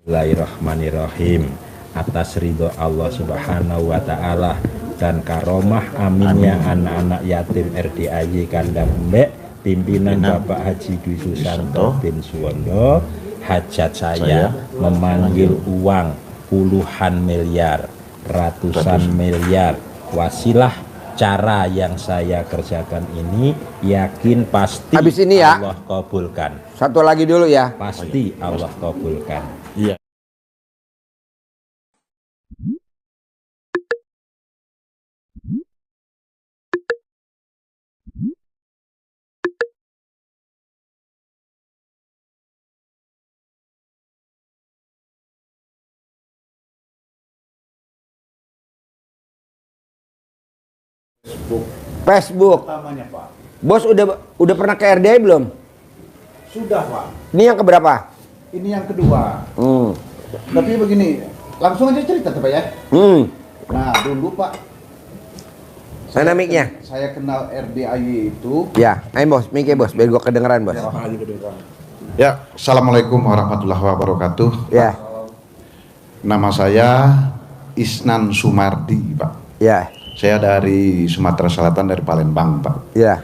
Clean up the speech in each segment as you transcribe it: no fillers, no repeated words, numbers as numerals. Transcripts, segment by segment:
Bismillahirrahmanirrahim. Atas ridho Allah Subhanahu wa Ta'ala dan karomah aminnya anak-anak yatim RDAY Kandang Mbek, pimpinan Bapak Haji Dwi Susanto bin Suwondo, hajat saya memanggil uang puluhan miliar, ratusan miliar. Wasilah cara yang saya kerjakan ini yakin pasti habis ini ya Allah kabulkan. Satu lagi dulu ya. Pasti Allah kabulkan. Iya. Facebook. Pertamanya, Pak. Bos udah pernah ke RDI belum? Sudah, Pak. Ini yang keberapa? Ini yang kedua. Tapi begini, langsung aja cerita Pak ya. Nah, dulu Pak, Mana mic-nya? saya kenal RDAY itu. Ya, ayo bos, mic-nya bos, biar gua kedengeran bos. Ya, assalamualaikum warahmatullahi wabarakatuh. Ya, Nama saya Isnan Sumardi, Pak. ya, Saya dari Sumatera Selatan, dari Palembang, Pak. ya,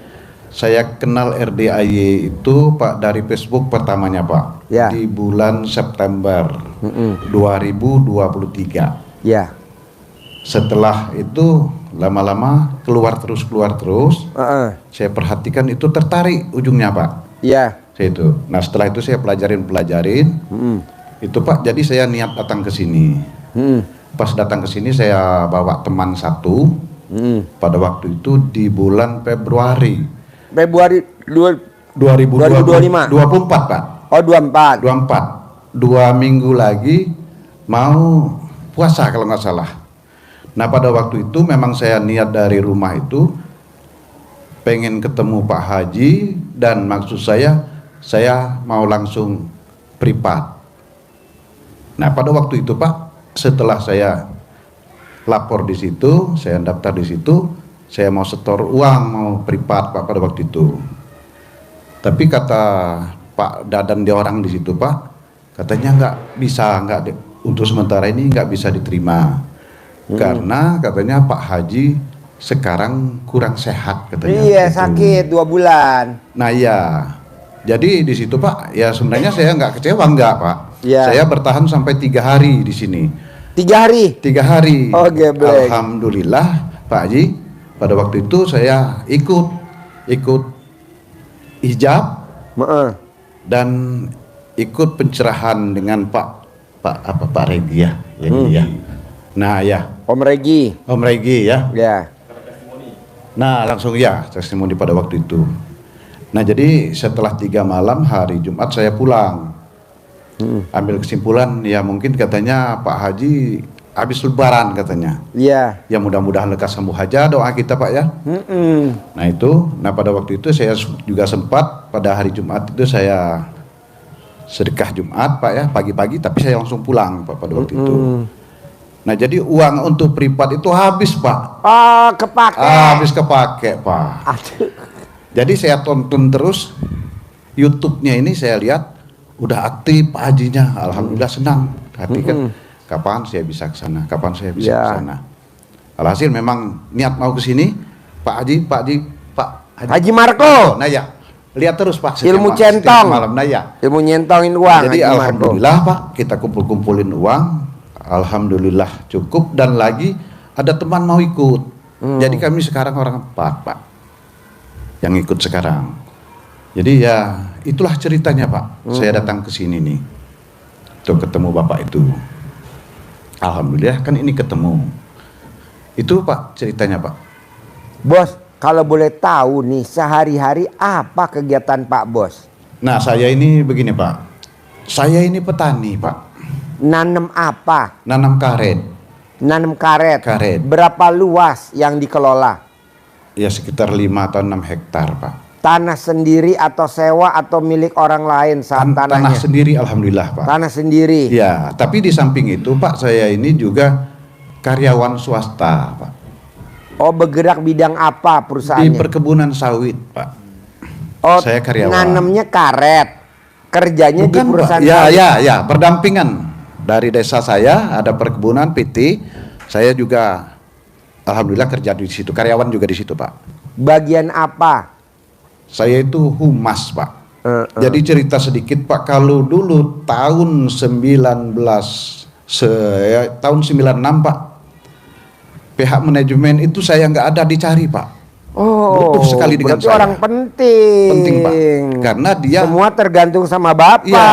Saya kenal RDAY itu Pak dari Facebook pertamanya, Pak. Ya. Di bulan September 2023. ya. Setelah itu lama-lama keluar terus. Saya perhatikan itu tertarik ujungnya, Pak. Ya. Saya itu. Nah, setelah itu saya pelajarin. Itu Pak, jadi saya niat datang ke sini. Pas datang ke sini saya bawa teman satu. Pada waktu itu di bulan Februari 2025. 24, Pak. Oh, 24. 2 minggu lagi mau puasa kalau nggak salah. Nah, pada waktu itu memang saya niat dari rumah itu pengen ketemu Pak Haji, dan maksud saya mau langsung privat. Nah, pada waktu itu Pak, setelah saya lapor di situ, saya daftar di situ, saya mau setor uang, mau privat Pak pada waktu itu. Tapi kata Pak Dadan, dia orang di situ Pak, katanya untuk sementara ini nggak bisa diterima. Karena katanya Pak Haji sekarang kurang sehat katanya. Iya, gitu. sakit 2 bulan. Nah ya, jadi di situ Pak, ya sebenarnya saya nggak kecewa, nggak Pak. Ya. Saya bertahan sampai 3 hari di sini. 3 hari. 3 hari. Oh, geblek. Alhamdulillah Pak Haji, pada waktu itu saya ikut hijab dan ikut pencerahan dengan Pak Regi ya. Ya. Nah ya, Om Regi. Om Regi ya. Ya. Nah langsung ya testimoni pada waktu itu. Nah jadi setelah 3 malam hari Jumat saya pulang. Ambil kesimpulan ya mungkin katanya Pak Haji habis lebaran katanya. Iya. Ya mudah-mudahan lekas sembuh aja, doa kita Pak ya. Nah itu, pada waktu itu saya juga sempat pada hari Jumat itu saya sedekah Jumat Pak ya, pagi-pagi, tapi saya langsung pulang Pak pada waktu itu. Nah jadi uang untuk privat itu habis Pak. Oh, kepake. Habis kepake Pak. Aduh. Jadi saya tonton terus YouTube-nya ini, saya lihat udah aktif Pak Hajinya. Alhamdulillah senang. Hati kan kapan saya bisa ke sana? Kapan saya bisa ke sana? Alhasil memang niat mau ke sini Pak Haji Marco. Nah ya, lihat terus Pak Ilmu centong. Malam nah ya. Ilmu nyentongin uang. Jadi alhamdulillah Pak, kita kumpulin uang. Alhamdulillah cukup, dan lagi ada teman mau ikut. Jadi kami sekarang orang 4 Pak yang ikut sekarang. Jadi ya itulah ceritanya Pak. Saya datang ke sini nih untuk ketemu Bapak itu. Alhamdulillah kan ini ketemu. Itu Pak ceritanya Pak. Bos, kalau boleh tahu nih sehari-hari apa kegiatan Pak Bos? Nah saya ini begini Pak. Saya ini petani Pak. Nanam apa? Nanam karet. Nanam karet. Karet. Berapa luas yang dikelola? Ya sekitar 5 atau 6 hektar Pak. Tanah sendiri atau sewa atau milik orang lain saat tanahnya? Tanah sendiri alhamdulillah Pak. Tanah sendiri. Ya, tapi di samping itu Pak, saya ini juga karyawan swasta Pak. Oh, bergerak bidang apa perusahaannya? Di perkebunan sawit Pak. Oh, saya karyawan. nanamnya karet. Kerjanya Bukan, di perusahaan Pak. sawit. Ya, berdampingan. Dari desa saya ada perkebunan PT, saya juga alhamdulillah kerja di situ, karyawan juga di situ, Pak. Bagian apa? Saya itu humas, Pak. Jadi cerita sedikit, Pak, kalau dulu tahun 96, Pak, pihak manajemen itu saya nggak ada dicari, Pak. Oh, Butuh sekali dengan berarti saya. orang penting. Penting, Pak. Karena dia Semua tergantung sama Bapak. ya,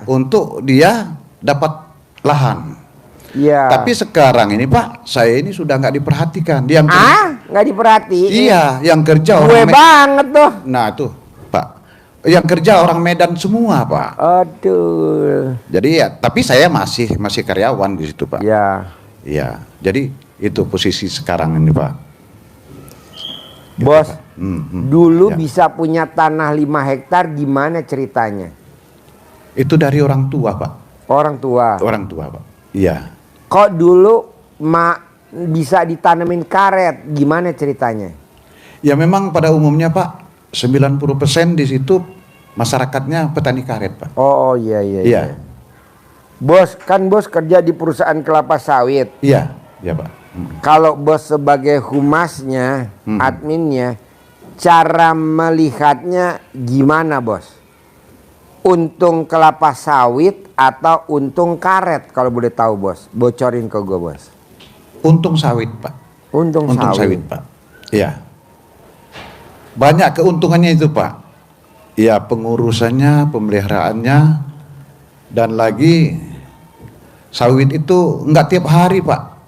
untuk dia dapat lahan. Iya. Tapi sekarang ini, Pak, saya ini sudah nggak diperhatikan. Dia nggak diperhatiin. iya, yang kerja Gue orang banget tuh. Nah, itu, Pak. Yang kerja orang Medan semua, Pak. Aduh. Jadi ya, tapi saya masih karyawan di situ, Pak. Ya. Iya. Jadi itu posisi sekarang ini, Pak. Gitu, Bos, Pak. dulu Ya. bisa punya tanah 5 hektar gimana ceritanya? Itu dari orang tua, Pak. Orang tua. Orang tua, Pak. Iya. Kok dulu bisa ditanemin karet? Gimana ceritanya? Ya memang pada umumnya, Pak, 90% di situ masyarakatnya petani karet, Pak. Oh iya iya. Iya. Bos, kan bos kerja di perusahaan kelapa sawit. Iya, iya, Pak. Kalau bos sebagai humasnya, adminnya, cara melihatnya gimana, Bos? Untung kelapa sawit atau untung karet kalau boleh tahu, Bos? Bocorin ke gue, Bos. Untung sawit, Pak. Untung sawit. Pak. Iya. Banyak keuntungannya itu, Pak. Ya, pengurusannya, pemeliharaannya, dan lagi sawit itu enggak tiap hari, Pak.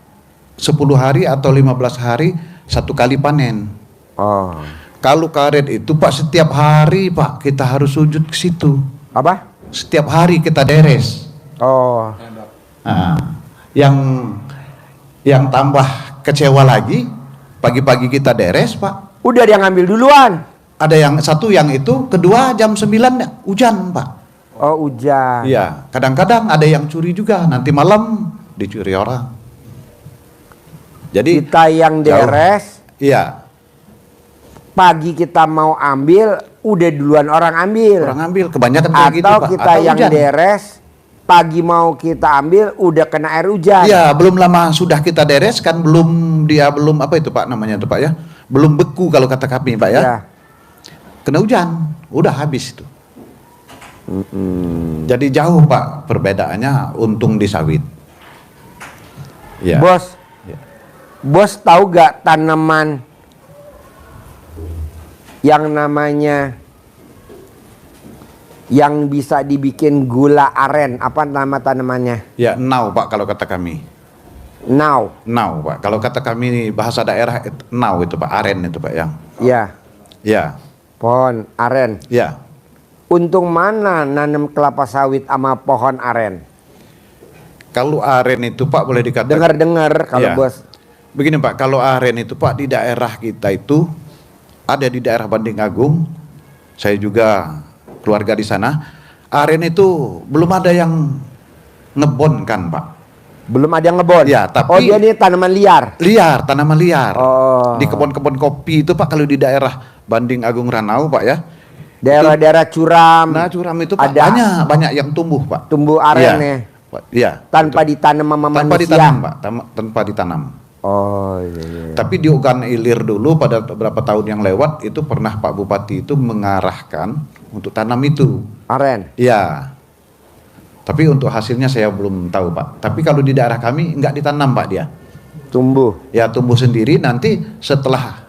10 hari atau 15 hari satu kali panen. Oh. Kalau karet itu, Pak, setiap hari, Pak, kita harus sujud ke situ. Apa? Setiap hari kita deres. Oh. Nah, yang tambah kecewa lagi, pagi-pagi kita deres, Pak. Udah dia ngambil duluan. Ada yang satu, yang itu, kedua jam 9 hujan, Pak. Oh, hujan. Iya, kadang-kadang ada yang curi juga, nanti malam dicuri orang. Jadi Kita yang deres, iya, pagi kita mau ambil, udah duluan orang ambil. orang ambil kebanyakan kayak gitu, Atau Pak. kita Atau yang hujan. deres, pagi mau kita ambil, udah kena air hujan. Iya, belum lama sudah kita deres kan, belum apa itu, Pak, namanya itu, Pak, ya. Belum beku kalau kata kami, Pak, ya. Ya. Kena hujan, udah habis itu. Jadi jauh, Pak, perbedaannya untung di sawit. Ya. Bos, Ya. bos tahu gak tanaman yang namanya yang bisa dibikin gula aren? Apa nama tanamannya? Ya, nau, Pak, kalau kata kami. Now. Nau, Pak. Kalau kata kami bahasa daerah, nau itu, Pak, aren itu, Pak, yang. Ya, Ya, pohon aren. ya. Untung mana nanam kelapa sawit sama pohon aren? Kalau aren itu, Pak, boleh dikatakan. Dengar-dengar kalau Ya. bos. Begini, Pak, kalau aren itu, Pak, di daerah kita itu ada di daerah Banding Agung. Saya juga keluarga di sana. Aren itu belum ada yang ngebon kan, Pak. Belum ada yang ngebon? Ya, tapi- Oh, dia ini tanaman liar? Liar, tanaman liar. Oh. Di kebun-kebun kopi itu, Pak, kalau di daerah Banding Agung Ranau, Pak, ya. Daerah-daerah curam. Nah, curam itu, Pak, ada banyak yang tumbuh, Pak. tumbuh arennya. Pak, iya. Tanpa ditanam sama Tanpa manusia. ditanam, Pak. Tanpa ditanam. Oh iya, iya. Tapi di Ogan Ilir dulu pada beberapa tahun yang lewat itu pernah Pak Bupati itu mengarahkan untuk tanam itu. Aren. Iya. Tapi untuk hasilnya saya belum tahu, Pak. Tapi kalau di daerah kami nggak ditanam, Pak, dia. Tumbuh. Ya tumbuh sendiri, nanti setelah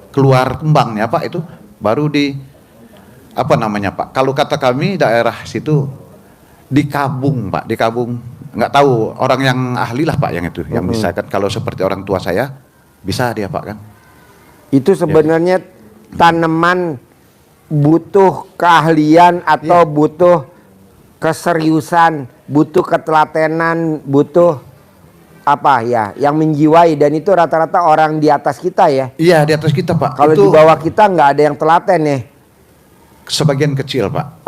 keluar kembangnya, Pak, itu baru apa namanya, Pak? Kalau kata kami daerah situ dikabung, Pak, dikabung. Nggak tahu, orang yang ahli lah, Pak, yang itu, yang bisa kan. Kalau seperti orang tua saya bisa dia, Pak, kan. Itu sebenarnya tanaman butuh keahlian atau butuh keseriusan, butuh ketelatenan, butuh apa ya, yang menjiwai, dan itu rata-rata orang di atas kita ya. Iya, di atas kita, Pak. Kalau Itu di bawah kita nggak ada yang telaten ya. sebagian kecil, Pak,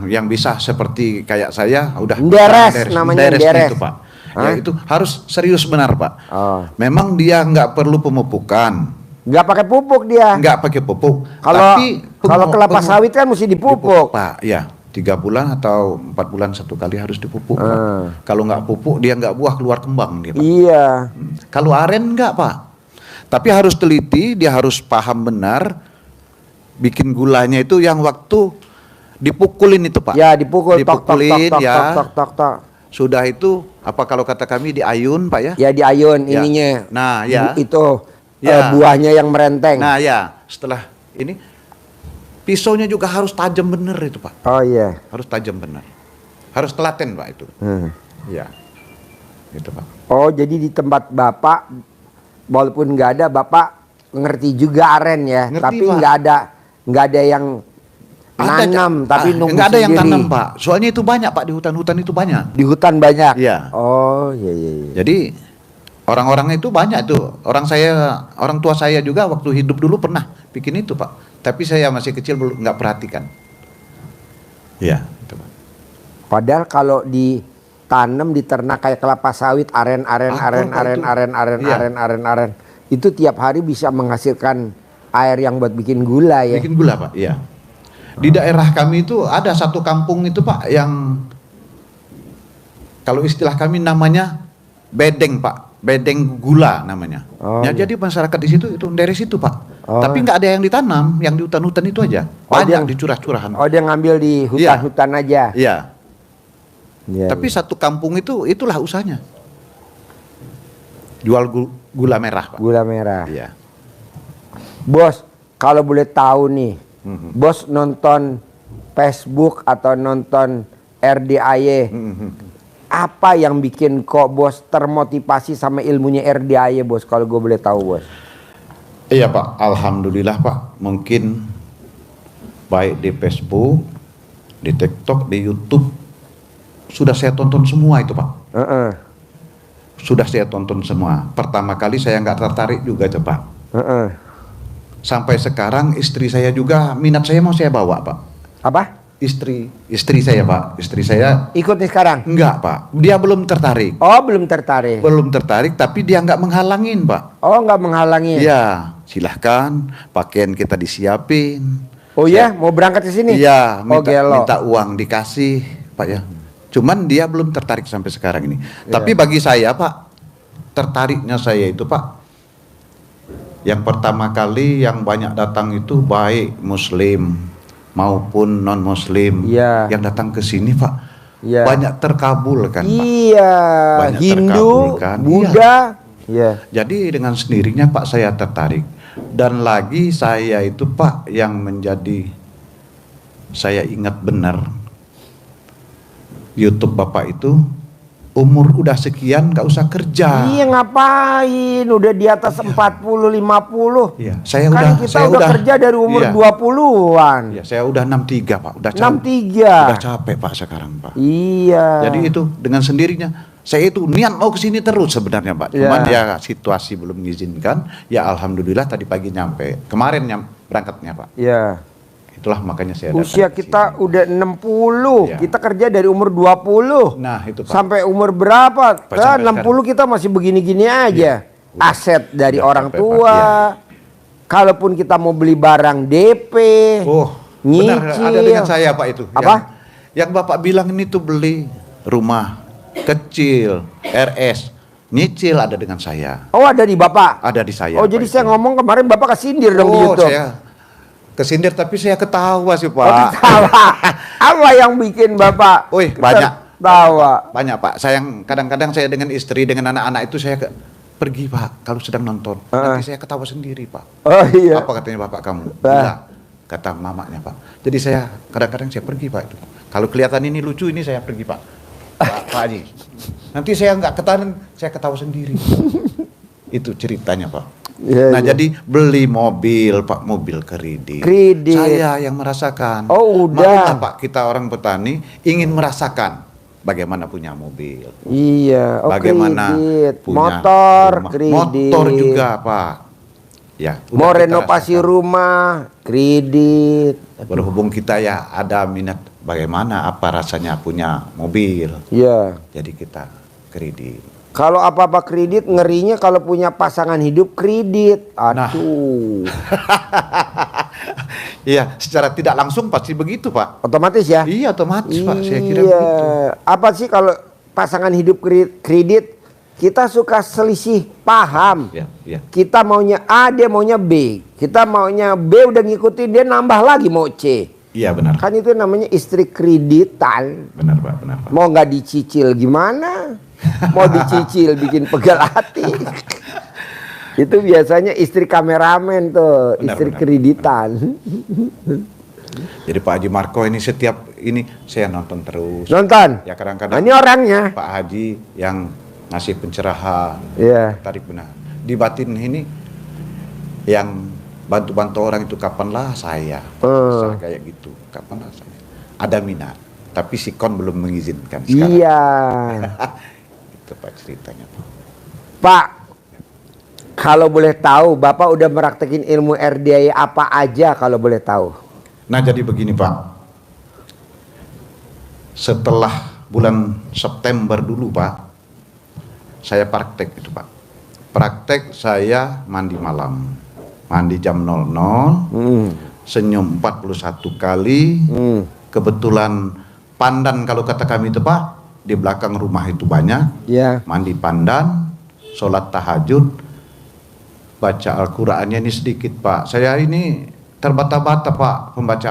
yang bisa seperti kayak saya udah Deres, namanya deres. itu, Pak. Ya, itu harus serius benar, Pak. Oh. Memang dia nggak perlu pemupukan, Nggak pakai pupuk dia. nggak pakai pupuk. Kalau tapi kalau kelapa sawit kan mesti dipupuk. Pak, ya. 3 bulan atau 4 bulan 1 kali harus dipupuk, Pak. Kalau nggak pupuk dia nggak buah, keluar kembang dia, Pak. Iya. Kalau aren nggak, Pak. Tapi harus teliti, dia harus paham benar. Bikin gulanya itu yang waktu dipukulin itu, Pak. Ya, dipukul tok tok tok Dipukulin, tok ya. tok tok tok tok. Sudah itu apa kalau kata kami diayun, Pak ya? Ya diayun Ya. ininya. Nah, ya. Itu Ya. buahnya yang merenteng. Nah, ya, setelah ini pisaunya juga harus tajam bener itu, Pak. Oh iya. Harus tajam bener. Harus telaten, Pak, itu. Ya. Gitu, Pak. Oh, jadi di tempat Bapak walaupun nggak ada, Bapak ngerti juga aren ya. Ngerti, Tapi Pak. nggak ada yang nanam, tapi nunggu nggak ada yang sendiri. tanam, Pak. Soalnya itu banyak, Pak, di hutan-hutan itu banyak. Di hutan banyak. Iya. Oh, iya iya iya. Jadi orang-orang itu banyak tuh. Orang tua saya juga waktu hidup dulu pernah bikin itu, Pak. Tapi saya masih kecil belum nggak perhatikan. Iya, itu, Pak. Padahal kalau ditanam diternak kayak kelapa sawit, aren. Iya. Itu tiap hari bisa menghasilkan air yang buat bikin gula ya. Bikin gula, Pak. Iya. Di daerah kami itu ada satu kampung itu, Pak, yang kalau istilah kami namanya bedeng, Pak. Bedeng gula namanya. Oh, Ya, iya. jadi masyarakat di situ itu dari situ, Pak. Oh. Tapi nggak ada yang ditanam, yang di hutan-hutan itu aja. Oh, Banyak dia- di curah-curahan. Oh, dia ngambil di hutan-hutan aja. Iya. Iya, Tapi iya. satu kampung itu itulah usahanya. Jual gula merah, Pak. Gula merah. Iya. Bos, kalau boleh tahu nih, Mhm. Bos nonton Facebook atau nonton RDAY, apa yang bikin kok Bos termotivasi sama ilmunya RDAY, Bos? Kalau gue boleh tahu, Bos. Iya, Pak. Alhamdulillah, Pak. Mungkin baik di Facebook, di TikTok, di YouTube sudah saya tonton semua itu, Pak. Heeh, Sudah saya tonton semua. Pertama kali saya nggak tertarik juga, Pak. heeh. Sampai sekarang istri saya juga minat, saya mau saya bawa, Pak. Apa? Istri saya, Pak. Istri saya Ikut nih sekarang? enggak, Pak. Dia belum tertarik. Oh, belum tertarik. Belum tertarik, tapi dia nggak menghalangin, Pak. Oh, nggak menghalangi. Iya, silahkan. Pakaian kita disiapin. Oh ya, mau berangkat ke sini? Iya, Oh, gelo. minta uang dikasih, Pak ya. Cuman dia belum tertarik sampai sekarang ini. Tapi bagi saya, Pak, tertariknya saya itu, Pak, yang pertama kali yang banyak datang itu baik Muslim maupun non Muslim Iya. yang datang ke sini, Pak. Iya. Banyak terkabulkan, Pak. Iya, Banyak Hindu, terkabulkan. Buddha. Iya. Jadi dengan sendirinya, Pak, saya tertarik. Dan lagi saya itu, Pak, yang menjadi saya ingat benar YouTube Bapak itu umur udah sekian nggak usah kerja. Iya, ngapain? Udah di atas 40 50. Iya, saya Kan kita udah kerja dari umur iya, 20-an. iya, saya udah 63, Pak. Udah capek. 63. Udah capek, Pak, sekarang, Pak. Iya. Jadi itu dengan sendirinya saya itu niat mau kesini terus sebenarnya, Pak. Cuman ya situasi belum mengizinkan. Ya alhamdulillah tadi pagi nyampe. Kemarin berangkatnya, Pak. Iya. Itulah makanya saya datang Usia ke kita sini. udah 60. Iya. Kita kerja dari umur 20. Nah, itu, Pak. Sampai umur berapa? Sampai 60 kita masih begini-gini aja. Aset dari Udah orang capek, tua. Pak. Iya. Kalaupun kita mau beli barang DP. Oh, benar nyicil. ada dengan saya, Pak, itu. Apa? Yang Bapak bilang ini tuh beli rumah kecil, RS, nyicil ada dengan saya. Oh, ada di Bapak? Ada di saya. Oh, Pak, jadi itu. saya ngomong kemarin Bapak kesindir dong di Oh, YouTube. saya kesindir tapi saya ketawa sih, Pak. Oh, ketawa. Apa yang bikin Bapak Wih, banyak. ketawa? Banyak, Pak. Kadang-kadang saya dengan istri, dengan anak-anak itu saya pergi, Pak, kalau sedang nonton. Nanti saya ketawa sendiri, Pak. Oh iya. Apa katanya Bapak kamu? Bah. Gila, kata mamanya, Pak. Jadi saya kadang-kadang saya pergi, Pak, itu. Kalau kelihatan ini lucu, ini saya pergi, Pak. Pak Haji. Nanti saya nggak ketahuan, saya ketawa sendiri. Itu ceritanya, Pak. Iya, Nah, iya. jadi beli mobil, Pak, mobil kredit. Kredit. Saya yang merasakan. Oh, udah. Maulah, Pak, kita orang petani ingin merasakan bagaimana punya mobil. Iya, oh, Bagaimana kredit. punya Motor, rumah. kredit. Motor juga, Pak. Ya, udah Mau kita renovasi rasakan. rumah, kredit. Berhubung kita ya ada minat bagaimana apa rasanya punya mobil. Iya. Jadi kita kredit. Kalau apa-apa kredit, ngerinya kalau punya pasangan hidup kredit. Nah. Aduh. Iya, secara tidak langsung pasti begitu, Pak. Otomatis ya? Iya, otomatis, Pak. Saya kira Iya. begitu. Apa sih kalau pasangan hidup kredit, kita suka selisih paham. Iya, iya. Kita maunya A, dia maunya B. Kita maunya B udah ngikutin, dia nambah lagi mau C. Iya, benar. Kan itu namanya istri kreditan. Benar, Pak, benar, Pak. Mau nggak dicicil gimana? Mau dicicil bikin pegal hati. Itu biasanya istri kameramen tuh, Benar, istri benar, kreditan. Jadi Pak Haji Marco ini setiap ini saya nonton terus. Nonton? Ya Nah, kadang-kadang ini orangnya. Pak Haji yang ngasih pencerahan, Iya. tarik benar. Di batin ini yang bantu-bantu orang itu kapanlah saya bisa kayak gitu, kapanlah saya. Ada minat, tapi si Kon belum mengizinkan sekarang. Iya. Itu Pak ceritanya, Pak. Pak, kalau boleh tahu, Bapak udah meraktekin ilmu RDI apa aja kalau boleh tahu? Nah jadi begini Pak, setelah bulan September dulu Pak, saya praktek itu Pak. Praktek saya mandi malam, mandi jam 00, senyum 41 kali. Kebetulan pandan kalau kata kami itu Pak, di belakang rumah itu banyak. Iya. Mandi pandan, sholat tahajud, baca Al-Qur'annya ini sedikit Pak. Saya ini terbata-bata Pak baca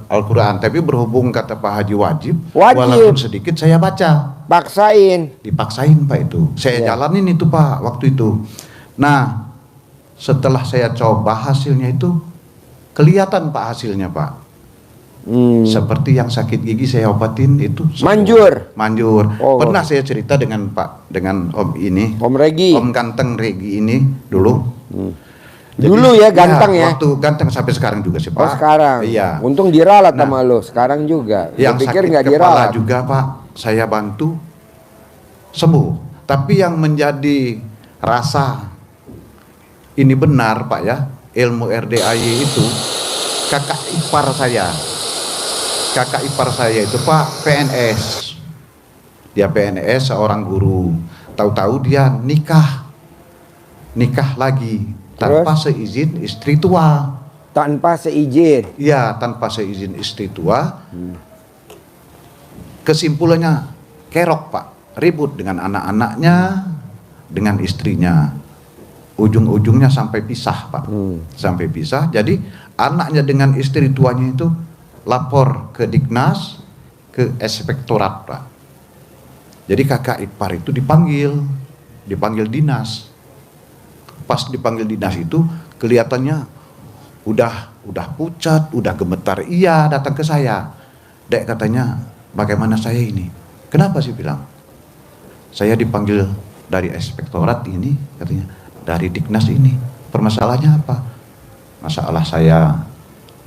Al-Qur'an, tapi berhubung kata Pak Haji wajib, walaupun sedikit saya baca. Paksain. Dipaksain Pak itu. Saya jalanin itu Pak waktu itu. Nah, setelah saya coba hasilnya itu kelihatan Pak hasilnya Pak. Seperti yang sakit gigi saya obatin itu sembuh. Manjur. Pernah saya cerita dengan Om ini, Om Regi. Om ganteng Regi ini dulu. Jadi, Dulu ya ganteng ya. Waktu ganteng sampai sekarang juga sih Pak. Oh sekarang. Iya. Untung diralat sama lo. Sekarang juga. Yang pikir sakit nggak kepala diralat. juga Pak, saya bantu sembuh. Tapi yang menjadi rasa ini benar Pak ya, ilmu RDAY itu kakak ipar saya. Kakak ipar saya itu Pak PNS. Dia PNS seorang guru. Tahu-tahu dia nikah lagi tanpa seizin istri tua. Tanpa seizin. Iya, tanpa seizin istri tua. Kesimpulannya kerok Pak, ribut dengan anak-anaknya, dengan istrinya. Ujung-ujungnya sampai pisah Pak. Sampai pisah. Jadi anaknya dengan istri tuanya itu lapor ke Dignas, ke Inspektorat Pak. Jadi kakak ipar itu dipanggil dinas. Pas dipanggil dinas itu kelihatannya udah pucat, udah gemetar. Iya, datang ke saya. Dek katanya, bagaimana saya ini? Kenapa sih bilang? Saya dipanggil dari Inspektorat ini, katanya, dari Dignas ini. Permasalahannya apa? Masalah saya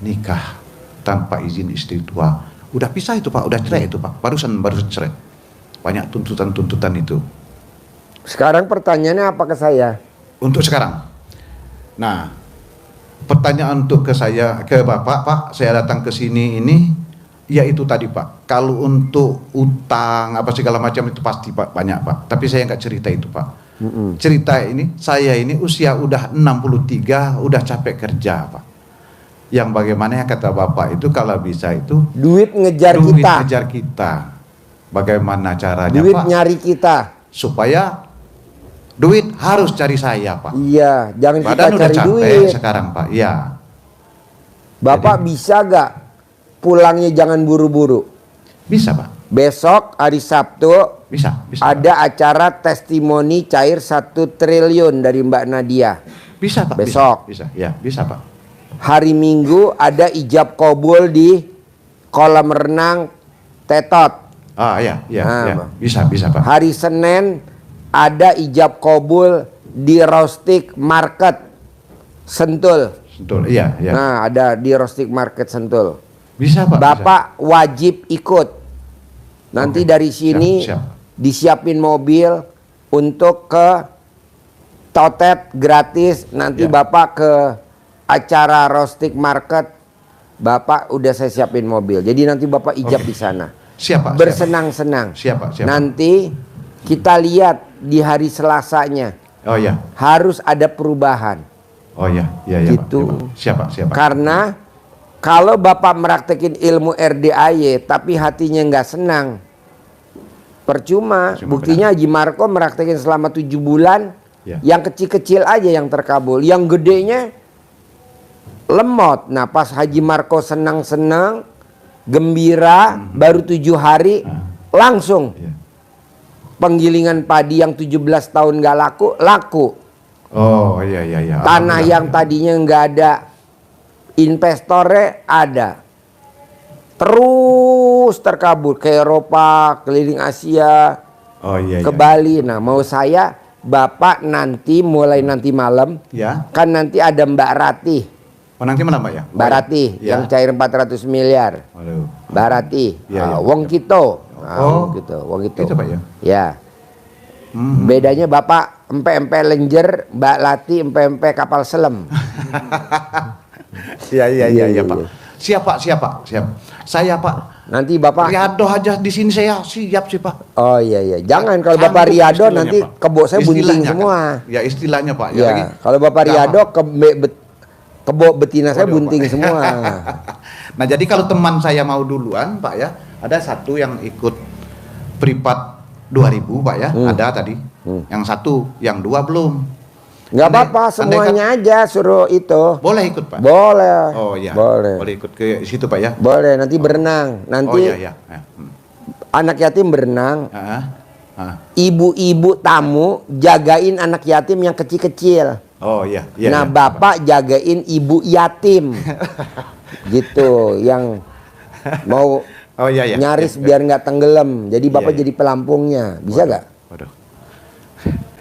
nikah tanpa izin istri tua. Udah pisah itu Pak, udah cerai itu Pak. Barusan cerai. Banyak tuntutan-tuntutan itu. Sekarang pertanyaannya apa ke saya? Untuk sekarang. Nah, pertanyaan untuk ke saya, ke Bapak, Pak, saya datang ke sini ini, ya itu tadi Pak. Kalau untuk utang apa segala macam itu pasti Pak banyak Pak. Tapi saya nggak cerita itu Pak. Cerita ini, saya ini usia udah 63, udah capek kerja Pak. Yang bagaimana ya kata Bapak itu kalau bisa itu duit ngejar kita. Bagaimana caranya duit Pak? Nyari kita. Supaya duit harus cari saya Pak. Iya, jangan Badan kita udah cari capek duit. sekarang Pak. Iya. Bapak bisa gak pulangnya jangan buru-buru? Bisa Pak. Besok hari Sabtu Bisa ada Pak. acara testimoni cair 1 triliun dari Mbak Nadia. Bisa Pak. Besok. Bisa. Ya, bisa Pak. Hari Minggu ada ijab kabul di kolam renang Tetot. Ah ya. Nah, Bisa Pak. Hari Senin ada ijab kabul di Roastic Market Sentul. Sentul. Iya. Nah, ada di Roastic Market Sentul. Bisa Pak. Bapak wajib ikut. Nanti dari sini Siap. disiapin mobil untuk ke Totet gratis. Nanti Bapak ke acara Roastic Market. Bapak udah saya siapin mobil. Jadi nanti Bapak ijab di sana. Siap Pak. Bersenang-senang. Siap Pak. Nanti kita lihat di hari Selasanya. Oh ya. Harus ada perubahan. Oh ya. Gitu. Pak. Siap Pak. Karena Kalau Bapak meraktekin ilmu RDAY tapi hatinya nggak senang, percuma. Buktinya Haji Marco meraktekin selama 7 bulan, Ya. yang kecil-kecil aja yang terkabul, yang gedenya lemot. Nah pas Haji Marco senang-senang, gembira, baru 7 hari langsung Ya. penggilingan padi yang 17 tahun nggak laku. Oh iya iya iya. Tanah Alhamdulillah. yang tadinya nggak ada investornya ada. Terus terkabul ke Eropa, keliling Asia, Oh iya ke iya. Bali. Nah mau saya Bapak nanti mulai nanti malam, Ya. kan nanti ada Mbak Ratih. Oh nanti malam Pak ya? Mbak Ratih Ya. yang cair 400 miliar. Waduh. Mbak Ratih, Iya, iya. Wong Kito. Oh, Wong Kito. gitu, Pak, ya? Ya. Bedanya Bapak empe-empe lenjer, Mbak Lati empe-empe kapal selam. Iya iya iya Iya, iya Pak. iya. Siap Pak, siap Pak, siap. Saya Pak. Nanti Bapak, Riado aja di sini saya siap sih Pak. oh iya iya, jangan kalau Sanggup Bapak Riado istilahnya, nanti Pak. kebo saya bunting Istilahnya, semua. kan? Ya istilahnya Pak. Ya, lagi. kalau Bapak Nggak Riado apa. kebo betina saya Waduh, bunting Pak. semua. Nah jadi kalau teman saya mau duluan Pak ya, ada satu yang ikut Pripat 2000 Pak ya, ada tadi. Yang satu, yang 2 belum. Nggak Andai- apa-apa, andai semuanya aja suruh itu. Boleh ikut Pak? Boleh. Oh iya. Boleh. Boleh ikut ke situ Pak ya. Boleh, nanti berenang. Oh Nanti iya iya. anak yatim berenang. Ah. Ibu-ibu tamu jagain anak yatim yang kecil-kecil. Oh iya. Iya, Nah, iya. Bapak jagain ibu yatim. Gitu, yang mau Oh iya iya. nyaris Iya, biar nggak tenggelam. Jadi Bapak Iya, iya. jadi pelampungnya. Bisa nggak? Waduh.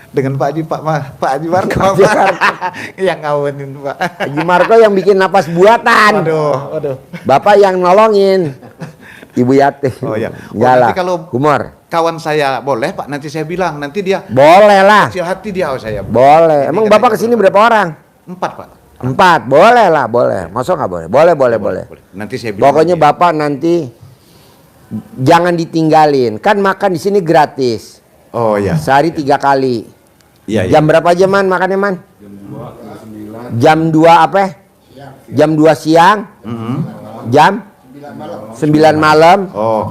Dengan Pak Haji Marco Haji Pak. Yang ngawinin Pak. Haji Marco yang bikin napas buatan. Waduh. Bapak yang nolongin. Ibu yatim. Oh iya. Oh, Nggak lah. nanti kalau- Humor. Kawan saya boleh Pak, nanti saya bilang, nanti dia Boleh lah. kecil hati dia saya. Boleh. Emang Nanti Bapak katanya kesini berapa orang? 4 Pak. 4. Boleh lah, boleh. Masa nggak boleh? Boleh. Nanti saya bilang. Pokoknya dia. Bapak nanti jangan ditinggalin. Kan makan di sini gratis. Oh iya. Sehari 3 kali. Iya iya. Jam berapa aja Man makannya Man? Jam 2 apa? Jam 2 siang. Jam 9 malam. Oh.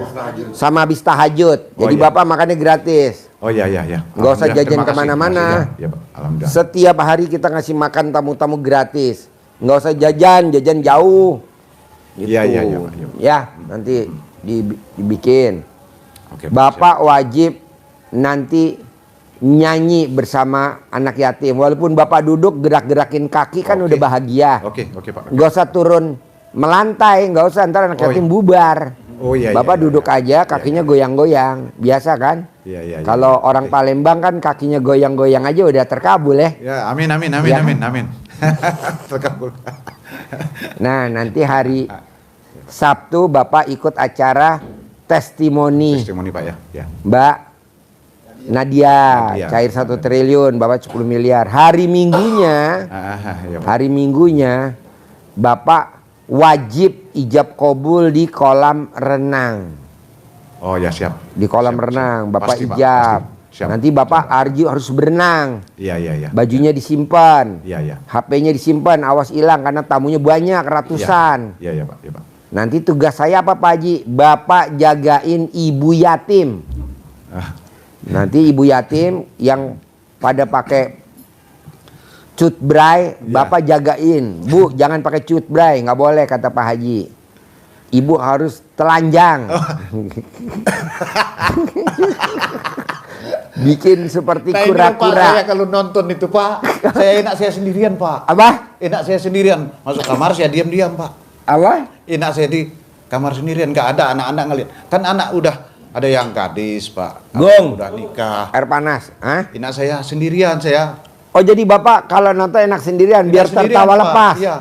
Sama habis tahajud. Oh, Jadi iya. Bapak makannya gratis. Oh iya iya iya. Nggak usah Alhamdulillah, jajan terima kasih, kemana-mana. terima kasih, ya, Pak. Alhamdulillah. Setiap hari kita ngasih makan tamu-tamu gratis. Nggak usah jajan jauh. Gitu. Iya, iya, iya, Pak. Iya, Pak. Ya, nanti dibikin. Oke, Pak, Bapak wajib nanti nyanyi bersama anak yatim. Walaupun Bapak duduk gerak-gerakin kaki kan Oke. udah bahagia. siap. Oke Pak. Nggak usah turun melantai, nggak usah, ntar anak Oh, yatim iya. bubar. Oh iya. Bapak iya, duduk iya. aja, kakinya goyang-goyang, biasa kan? Iya iya. iya. Kalau orang Oke. Palembang kan kakinya goyang-goyang aja udah terkabul ya. Ya, amin amin Ya. Terkabul. Nah nanti hari Sabtu Bapak ikut acara testimoni Testimoni Pak ya. Ya. Mbak Nadia, Nadia. cair 1 triliun, Bapak 10 miliar. Hari Minggunya, Ya, Pak. hari Minggunya Bapak wajib ijab kabul di kolam renang. Oh ya siap. Di kolam Siap, renang siap. Bapak Pasti, Pak, ijab. pasti. Siap. Nanti Bapak Arju harus berenang. Iya iya iya. Bajunya disimpan. Iya iya. HP-nya disimpan, awas hilang karena tamunya banyak, ratusan. Iya iya Pak. Iya Pak. Nanti tugas saya apa Pak Haji? Bapak jagain ibu yatim. Ah, Nanti ibu yatim yang pada pakai cut bray, Bapak jagain. Bu, jangan pakai cut bray, nggak boleh kata Pak Haji. Ibu harus telanjang. Bikin seperti Nah, ini Pak, saya kura-kura. kalau nonton itu Pak, saya enak saya sendirian Pak. Apa? Enak saya sendirian. Masuk kamar saya diam-diam Pak. Apa? Enak saya di kamar sendirian, nggak ada anak-anak ngeliat. Kan anak udah ada yang gadis Pak, ada Gong. yang udah nikah. Air panas. Hah? Enak saya sendirian saya. Oh jadi Bapak kalau nonton enak sendirian biar Enak sendirian, tertawa Pak. lepas. Iya.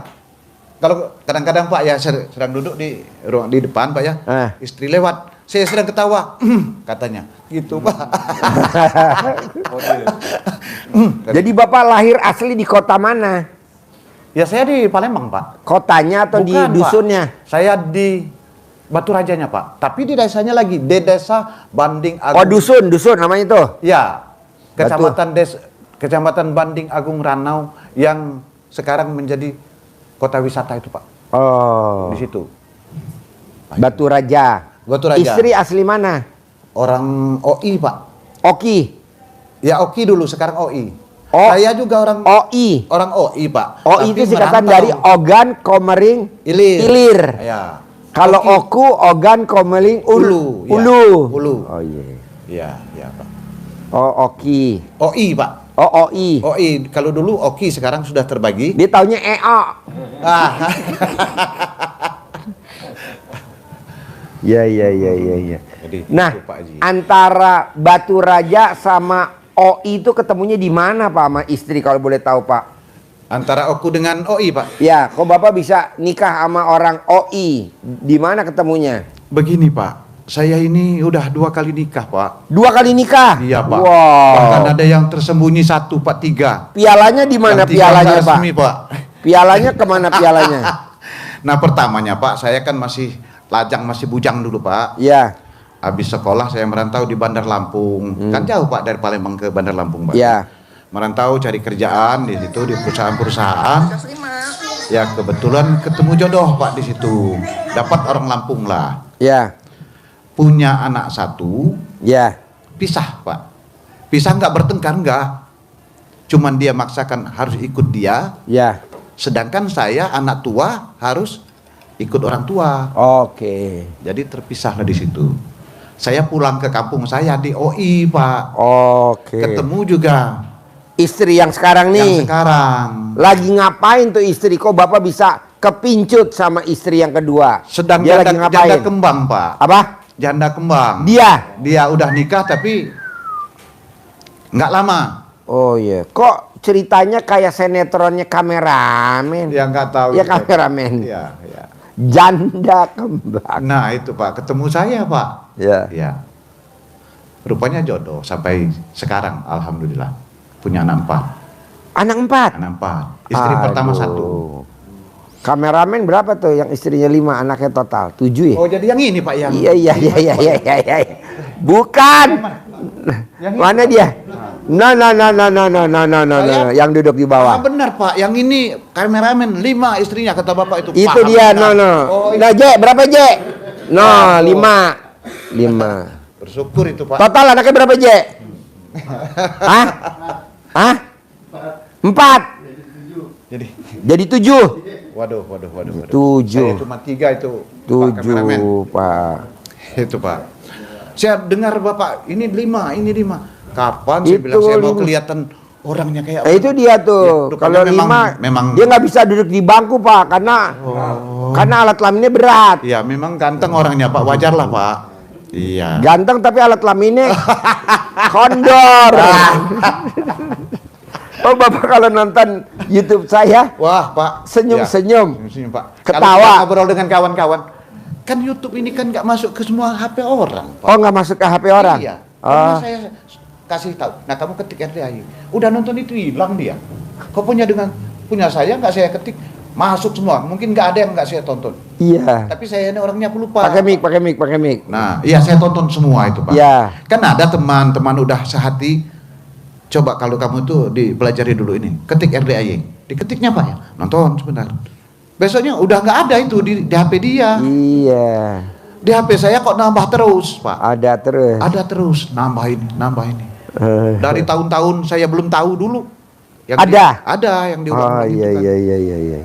Kalau kadang-kadang Pak ya sedang duduk di ruang di depan Pak ya, istri lewat, saya sedang ketawa, katanya, gitu Pak. Jadi Bapak lahir asli di kota mana? Ya saya di Palembang Pak. Kotanya atau di Bukan, Pak. dusunnya? Saya di Batu Rajanya Pak. Tapi di desanya lagi, di desa Banding Oh Agung. dusun namanya itu. Ya, Kecamatan Banding Agung Ranau yang sekarang menjadi kota wisata itu Pak. Oh. Di situ. Batu Raja. Batu Raja. Istri asli mana? Orang OI, Pak. Oki. Ya OI dulu, sekarang OI. Oh. Saya juga orang OI. orang OI, Pak. OI Tapi itu singkatan merantau. dari Ogan Komering Ilir. Ilir. Ya. Kalau Oki. Oku Ogan Komering Ulu, ya. Ulu. Ulu. Oh iya. Iya, iya, Pak. Oh Oki. OI, Pak. Oh OI. OI, kalau dulu OKI sekarang sudah terbagi. Dia taunya EO. Ah. Iya. Jadi, Nah, itu, Pak Haji. antara Batu Raja sama OI itu ketemunya di mana Pak sama istri kalau boleh tahu Pak? Antara Oku dengan OI, Pak. Ya, kok Bapak bisa nikah sama orang OI? Di mana ketemunya? Begini, Pak. Saya ini udah 2 kali nikah, Pak. 2 kali nikah? Iya, Pak. Wow. Bahkan ada yang tersembunyi 1, Pak, 3. Pialanya di mana Yang 3 pialanya nggak Pak? resmi, Pak. Pialanya kemana pialanya? Nah, pertamanya, Pak, saya kan masih lajang, masih bujang dulu, Pak. Ya, Habis sekolah saya merantau di Bandar Lampung. Kan jauh, Pak, dari Palembang ke Bandar Lampung, Pak. ya, Merantau cari kerjaan di situ di perusahaan-perusahaan. Ya kebetulan ketemu jodoh, Pak, di situ. Dapat orang Lampung lah. ya, Punya anak 1, ya. pisah, Pak. Pisah nggak bertengkar, nggak. Cuman dia maksakan harus ikut dia. Ya. Sedangkan saya anak tua harus ikut orang tua. Oke. Jadi terpisahlah di situ. Saya pulang ke kampung saya di OI, Pak. Oke. Ketemu juga Istri yang sekarang yang nih sekarang. lagi ngapain tuh istri? Kok Bapak bisa kepincut sama istri yang kedua? Sedang Dia lagi janda ngapain? kembang, Pak. Apa? Janda kembang. Dia. Udah nikah tapi nggak lama. Oh iya. Kok ceritanya kayak sinetronnya kameramen? Ya nggak tahu. Ya kameramen. Iya, iya. Janda kembang. Nah itu, Pak, ketemu saya, Pak. Ya. Ya. Rupanya jodoh sampai sekarang, alhamdulillah punya anak 4. Anak 4. Anak 4. Istri pertama 1. Kameramen berapa tuh? Yang istrinya 5, anaknya total 7 ya? Oh jadi yang ini, Pak, yang. Iya. Bukan. Yang Mana ini, dia? No. Yang duduk di Ah, bawah. benar, Pak. Yang ini kameramen 5 istrinya kata Bapak itu. Itu Paham, dia, benar. no. Oh, Nah, J, berapa J? No, 5. bersyukur itu, Pak. Total anaknya berapa J? Hah? 4. Jadi Jadi 7. waduh. 7. Saya cuma 3 itu. Pak kameramen. 7, Pak. Itu, Pak. Saya dengar Bapak, ini 5, ini 5. Kapan saya Itu bilang saya mau 5. kelihatan orangnya kayak Itu dia tuh. Ya, Kalau rupanya 5 memang dia nggak bisa duduk di bangku, Pak, karena alat kelaminnya berat. ya memang ganteng orangnya, Pak. Wajar lah, Pak. Iya. Ganteng tapi alat kelaminnya kondor. Oh, Bapak kalau nonton YouTube saya Wah, Pak. senyum-senyum. Ya, senyum-senyum, Pak. Ketawa. Kalau kita ngobrol dengan kawan-kawan, kan YouTube ini kan nggak masuk ke semua HP orang, Pak. Oh, nggak masuk ke HP orang? Iya. Oh. Karena saya kasih tahu. Nah, kamu ketik RDAI. Udah nonton itu hilang dia. Kok punya saya nggak saya ketik, masuk semua. Mungkin nggak ada yang nggak saya tonton. Iya. Tapi saya ini orangnya aku lupa. Pakai mic. Nah, iya saya tonton semua itu, Pak. Iya. Kan ada teman-teman udah sehati. Coba kalau kamu tuh dipelajari dulu ini. Ketik RDAY. Diketiknya, Pak, ya. Nonton sebentar. Besoknya udah nggak ada itu di HP dia. Iya. Di HP saya kok nambah terus, Pak. Ada terus. Ada terus, nambah ini. Dari tahun-tahun saya belum tahu dulu. Ada yang diulang. Oh iya.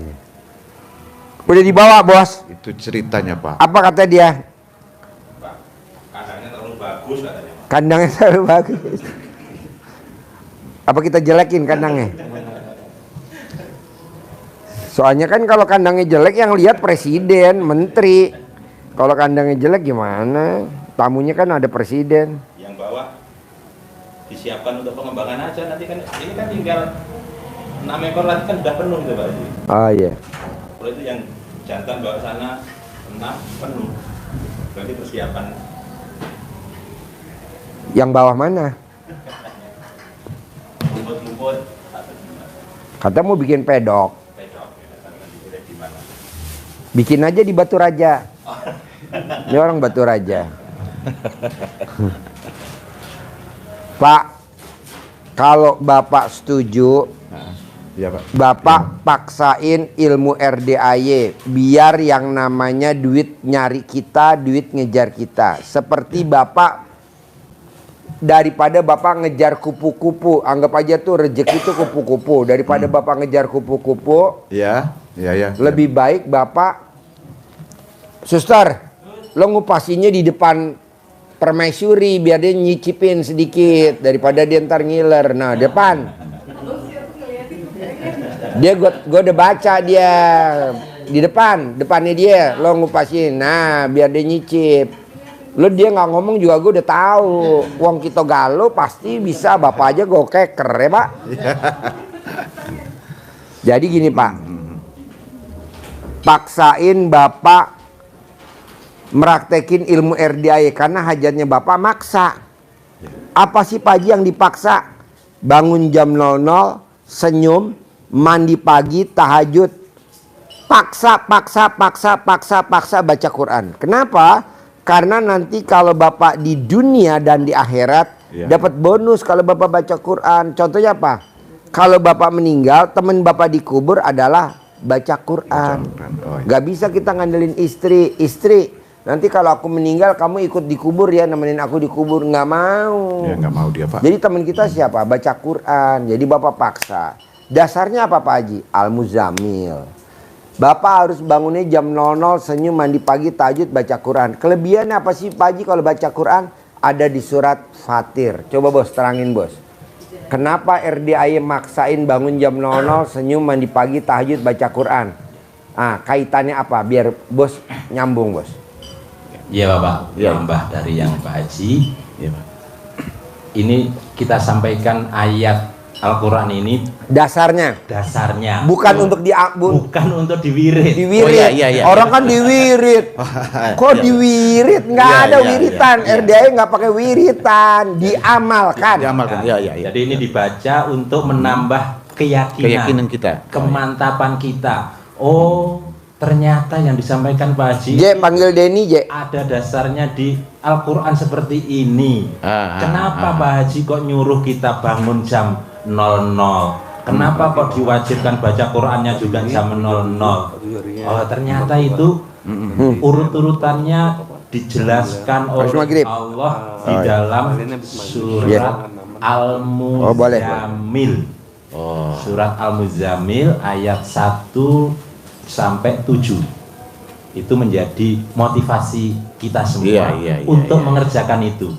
Udah dibawa, Bos. Itu ceritanya, Pak. Apa kata dia? Kandangnya terlalu bagus katanya. Kandangnya terlalu bagus. Apa kita jelekin kandangnya? Soalnya kan kalau kandangnya jelek yang lihat presiden, menteri. Kalau kandangnya jelek gimana? Tamunya kan ada presiden. Yang bawah disiapkan untuk pengembangan aja, nanti kan ini kan tinggal 6 ekor lagi kan udah penuh gitu, Pak. Oh iya. Kalau itu yang jantan bawa sana 6 penuh. Berarti persiapan. Yang bawah mana? Rumput-rumput Kata mau bikin pedok. pedok ya, nanti udah di mana. Bikin aja di Batu Raja. Ini orang Batu Raja. Pak, kalau Bapak setuju, Iya, Pak. Bapak paksain ilmu RDAY biar yang namanya duit nyari kita, duit ngejar kita. Seperti Bapak, daripada Bapak ngejar kupu-kupu, anggap aja tuh rezeki itu kupu-kupu. Daripada Bapak ngejar kupu-kupu, Iya, iya. lebih baik Bapak, suster, lo ngupasinya di depan permaisuri biar dia nyicipin sedikit daripada dia ntar ngiler. Nah, depan. Dia gue udah baca dia di depannya dia lo ngupasin. Nah, biar dia nyicip. Lo dia nggak ngomong juga gue udah tahu. Wong kita galau pasti bisa, Bapak aja gue keker ya, Pak. Jadi gini, Pak. Paksain Bapak meraktekin ilmu RDAY karena hajatnya Bapak maksa. Apa sih Pak Haji yang dipaksa? Bangun jam 00, senyum, mandi pagi, tahajud. Paksa baca Quran. Kenapa? Karena nanti kalau Bapak di dunia dan di akhirat dapat bonus kalau Bapak baca Quran. Contohnya apa? Kalau Bapak meninggal, teman Bapak dikubur adalah baca Quran. Gak bisa kita ngandelin istri. Nanti kalau aku meninggal kamu ikut dikubur ya, nemenin aku dikubur. Nggak mau. Ya nggak mau dia, Pak. Jadi teman kita siapa? Baca Quran. Jadi Bapak paksa. Dasarnya apa Pak Haji? Al-Muzammil. Bapak harus bangunnya jam 00, senyum, mandi pagi, tahajud, baca Quran. Kelebihannya apa sih Pak Haji kalau baca Quran? Ada di surat Fatir. Coba bos, terangin bos. Kenapa RDAY maksain bangun jam 00, senyum, mandi pagi, tahajud, baca Quran? Ah, kaitannya apa? Biar bos nyambung bos. Iya Bapak, nambah dari yang Pak Haji. Iya, Pak. Ini kita sampaikan ayat Al-Quran ini Dasarnya. Bukan untuk bukan untuk diwirid. Diwirid. Iya. Orang kan diwirid. Kok diwirid? Nggak ada wiritan. RDAY nggak pakai wiritan. Diamalkan. Diamalkan. Iya. Jadi ini dibaca untuk menambah keyakinan kita. kemantapan kita. Oh, ternyata yang disampaikan Pak Haji J, panggil Denny J. ada dasarnya di Al-Quran seperti ini. Kenapa Pak Haji kok nyuruh kita bangun jam 00? Kenapa kok diwajibkan baca Qurannya juga jam 00? Oh, ternyata itu urut-urutannya dijelaskan oleh Allah di dalam surat Al-Muzammil. Surat Al-Muzammil ayat 1 sampai 7. Itu menjadi motivasi kita semua untuk mengerjakan itu.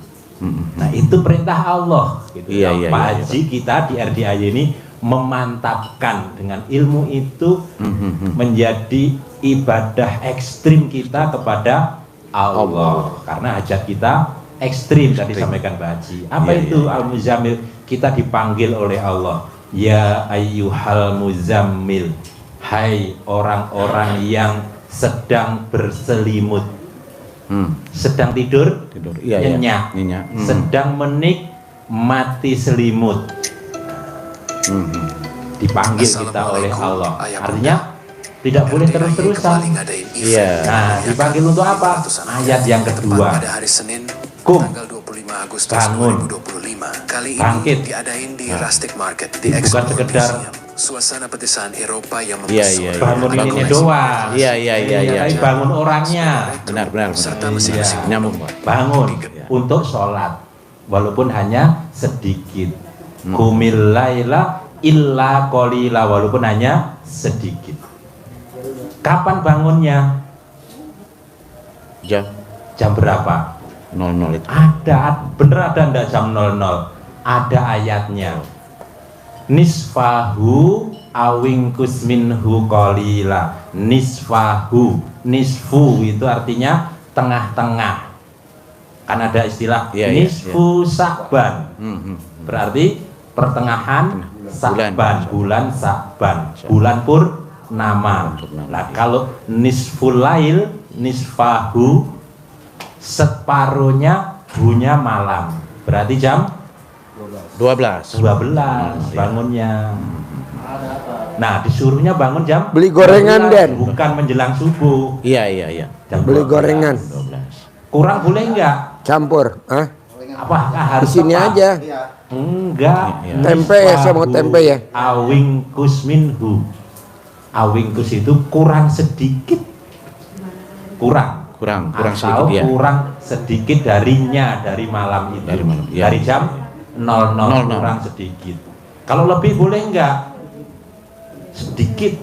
Nah, itu perintah Allah gitu. Pak Haji kita di RDAY ini memantapkan dengan ilmu itu menjadi ibadah ekstrim kita kepada Allah. Karena hajat kita ekstrim tadi sampaikan Pak Haji. Apa itu Al-Muzammil? Kita dipanggil oleh Allah. Ya ayyuhal muzammil. Hai orang-orang yang sedang berselimut, sedang tidur, nyenyak, sedang menikmati selimut, dipanggil kita oleh Allah. Artinya tidak boleh terus-terusan. Nah, dipanggil untuk apa? Ayat yang kedua. Kum, bangun, bangkit. Bukan sekedar suasana pedesaan Eropa yang bangun ini doang. Tapi bangun orangnya. Benar. Nyambung. Bangun untuk sholat, walaupun hanya sedikit. Qumil laila illa qalila, walaupun hanya sedikit. Kapan bangunnya? Jam berapa? 00 itu. Bener ada enggak jam 00? Ada ayatnya. Nisfahu awingkus minhu qalila. Nisfahu, nisfu itu artinya tengah-tengah. Kan ada istilah nisfu Sa'ban. Berarti pertengahan Sa'ban, bulan Sa'ban, bulan purnama. Nah, kalau nisful lail, nisfahu separuhnya bunya malam. Berarti jam 12 bangunnya. Nah, disuruhnya bangun jam beli gorengan 12, Den. bukan menjelang subuh. Iya. Jam Beli 12. gorengan. Kurang boleh enggak? Campur, Apakah harus di sini tepat? aja. Enggak. Iya. Tempe ya, saya mau tempe ya. Awingkus minhu. Awingkus itu kurang sedikit. Kurang sedikit ya. kurang sedikit darinya dari malam itu. Dari malam, ya. Dari jam 00 kurang sedikit. Kalau lebih boleh enggak? Sedikit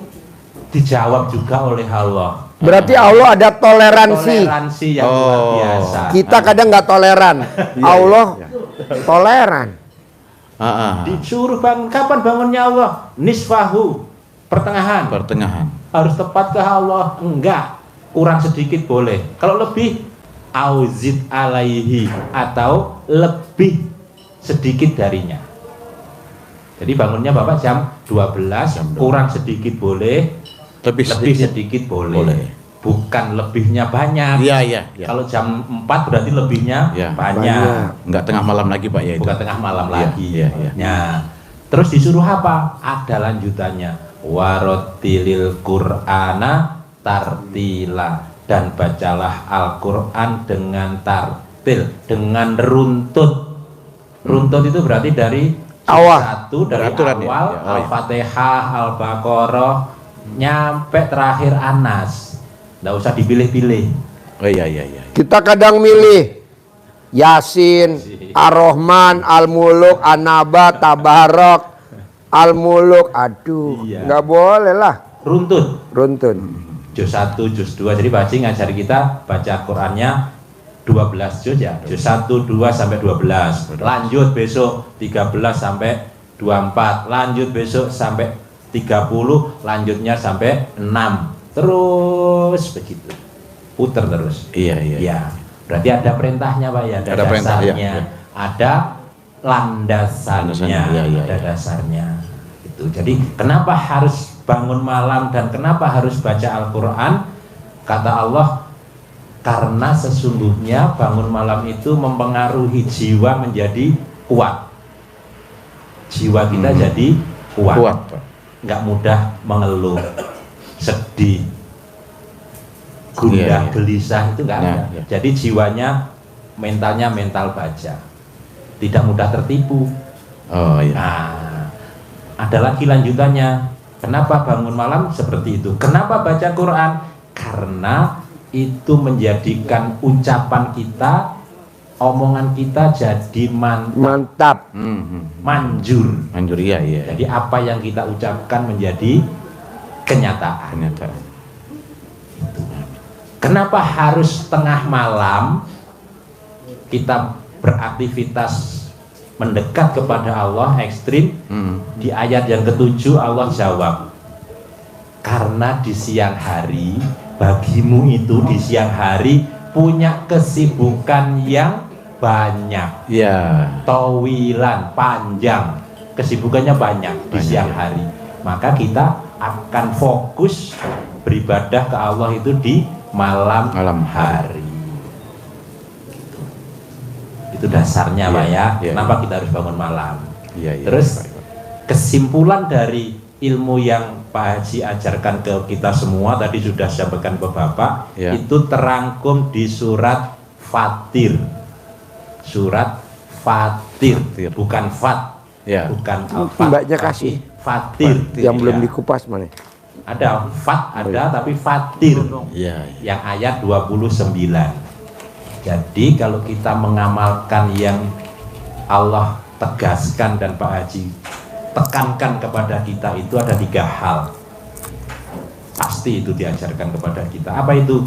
dijawab juga oleh Allah. Berarti Allah ada toleransi. Toleransi yang luar biasa. Kita kadang nggak toleran. Allah toleran. Disuruh bangun, kapan bangunnya Allah? Nisfahu, pertengahan. Harus tepat ke Allah? Enggak, kurang sedikit boleh. Kalau lebih, auzid alaihi, atau lebih sedikit darinya. Jadi bangunnya Bapak jam 12, kurang sedikit boleh, lebih sedikit boleh. Bukan lebihnya banyak. Iya. Kalau jam 4 berarti lebihnya banyak. Enggak tengah malam lagi Pak ya itu. Bukan tengah malam lagi. Iya. Nah, terus disuruh apa? Ada lanjutannya. Warotilil Qur'ana tartila, dan bacalah Al-Qur'an dengan tartil, dengan runtut. Runtut itu berarti dari Awal. dari Peraturan ya? awal, Al-Fatihah, Al-Baqarah, nyampe terakhir Anas. Nggak usah dipilih-pilih. Oh iya. Kita kadang milih Yasin, Ar-Rahman, Al-Muluk, An-Naba, Tabarok, Al-Muluk. Aduh, Iya. nggak boleh lah. Runtut. Juz 1, juz 2. Jadi Pak Haji ngajari kita baca Qur'annya 12 juz ya. Juz 1, 2 sampai 12. Lanjut besok 13 sampai 24. Lanjut besok sampai 30, lanjutnya sampai 6. Terus begitu. Puter terus. Iya. Ya. Berarti ada perintahnya Pak ya, ada perintah, dasarnya. ya. Ada landasannya, Iya. ada dasarnya. Itu. Jadi kenapa harus bangun malam dan kenapa harus baca Al-Qur'an? Kata Allah, karena sesungguhnya bangun malam itu mempengaruhi jiwa menjadi kuat. Jiwa kita jadi kuat. Pak. Nggak mudah mengeluh, sedih, gundah, gelisah, itu nggak ada. Iya. Jadi jiwanya, mentalnya mental baja, tidak mudah tertipu. Oh iya. Nah, ada lagi lanjutannya. Kenapa bangun malam seperti itu? Kenapa baca Quran? Karena itu menjadikan ucapan kita, omongan kita jadi Mantap. manjur. Iya. Jadi apa yang kita ucapkan menjadi kenyataan. Kenapa harus tengah malam kita beraktivitas mendekat kepada Allah ekstrim? Di ayat yang ke-7 Allah jawab, karena di siang hari, bagimu itu di siang hari punya kesibukan yang banyak. Iya. Tawilan, panjang, kesibukannya banyak di siang hari. Maka kita akan fokus beribadah ke Allah itu di malam hari. Itu dasarnya Pak ya. Kenapa kita harus bangun malam? Terus kesimpulan dari ilmu yang Pak Haji ajarkan ke kita semua tadi sudah saya sampaikan ke Bapak, itu terangkum di surat Fatir. Surat Fatir, bukan Fat, bukan Al-Fat. Mbaknya kasih Fatir yang belum dikupas mana? Ada Fat, ada tapi Fatir. Yang ayat 29. Jadi kalau kita mengamalkan yang Allah tegaskan dan Pak Haji tekankan kepada kita, itu ada 3 hal. Pasti itu diajarkan kepada kita. Apa itu?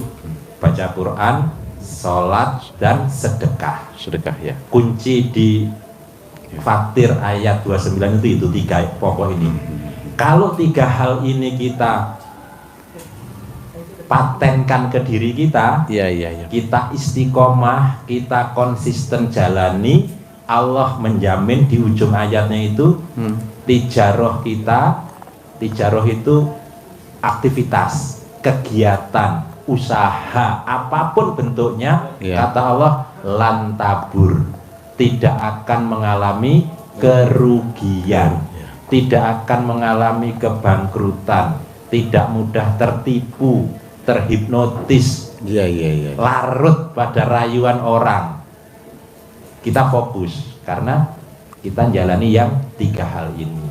Baca Quran, sholat, dan sedekah. Ya. Kunci di Fatir ayat 29 itu 3 pokok ini. Kalau 3 hal ini kita patenkan ke diri kita, kita istiqomah, kita konsisten jalani, Allah menjamin di ujung ayatnya itu tijaroh kita. Tijaroh itu aktivitas, kegiatan, usaha, apapun bentuknya, kata Allah, lantabur, tidak akan mengalami kerugian, tidak akan mengalami kebangkrutan, tidak mudah tertipu, terhipnotis, larut pada rayuan orang. Kita fokus karena Kita jalani yang 3 hal ini.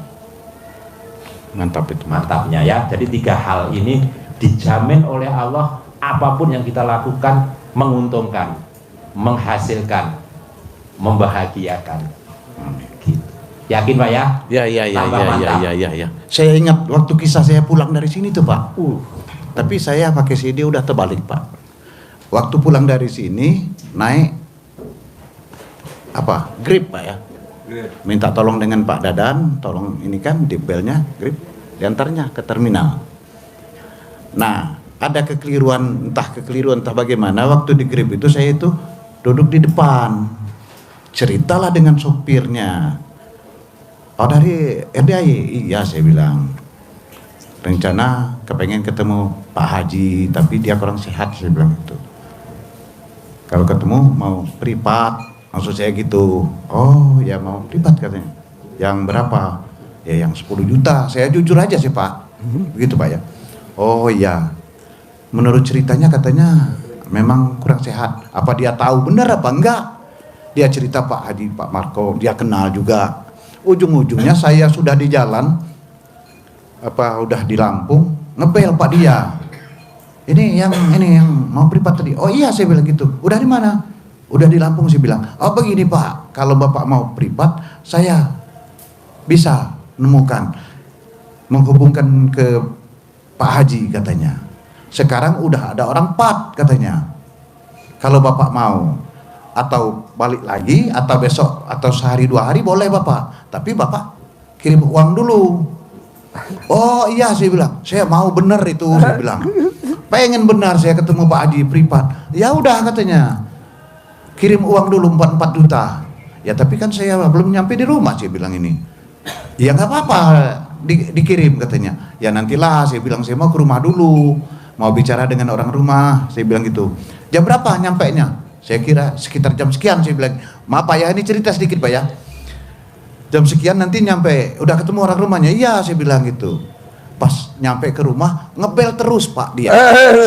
Mantap itu. Mantapnya ya. Jadi 3 hal ini dijamin oleh Allah, apapun yang kita lakukan menguntungkan, menghasilkan, membahagiakan. Gitu. Yakin Pak ya? Ya. Saya ingat waktu kisah saya pulang dari sini tuh Pak. Tapi saya pakai CD udah terbalik Pak. Waktu pulang dari sini naik Grip Pak ya. Minta tolong dengan Pak Dadan, tolong ini kan di belnya Grip, diantarnya ke terminal. Nah, ada kekeliruan entah bagaimana waktu di Grip itu saya itu duduk di depan. Ceritalah dengan sopirnya. Oh dari RDAY? Iya saya bilang. Rencana kepengen ketemu Pak Haji, tapi dia kurang sehat saya bilang itu. Kalau ketemu mau privat, maksud saya gitu. Oh ya mau privat katanya. Yang berapa? Ya yang 10 juta. Saya jujur aja sih Pak. Begitu Pak ya. Oh iya. Menurut ceritanya katanya memang kurang sehat. Apa dia tahu benar apa enggak? Dia cerita Pak Haji, Pak Marco, dia kenal juga. Ujung-ujungnya saya sudah di jalan, udah di Lampung, ngebel Pak dia. Ini yang mau privat tadi. Oh iya saya bilang gitu. Udah di mana? Udah di Lampung saya bilang. Oh begini Pak, kalau Bapak mau privat, saya bisa menghubungkan ke Pak Haji katanya. Sekarang udah ada orang 4 katanya. Kalau Bapak mau, atau balik lagi, atau besok, atau sehari 2 hari boleh Bapak. Tapi Bapak kirim uang dulu. Oh iya saya bilang, saya mau bener itu saya bilang. Pengen benar saya ketemu Pak Haji privat. Ya udah katanya. Kirim uang dulu 4 juta. Ya tapi kan saya belum nyampe di rumah saya bilang ini. Ya nggak apa-apa dikirim katanya. Ya nantilah saya bilang saya mau ke rumah dulu. Mau bicara dengan orang rumah, saya bilang gitu. Jam berapa nyampe nya? Saya kira sekitar jam sekian saya bilang. Maaf Pak ya, ini cerita sedikit Pak ya. Jam sekian nanti nyampe, udah ketemu orang rumahnya. Iya saya bilang gitu. Pas nyampe ke rumah ngebel terus Pak dia.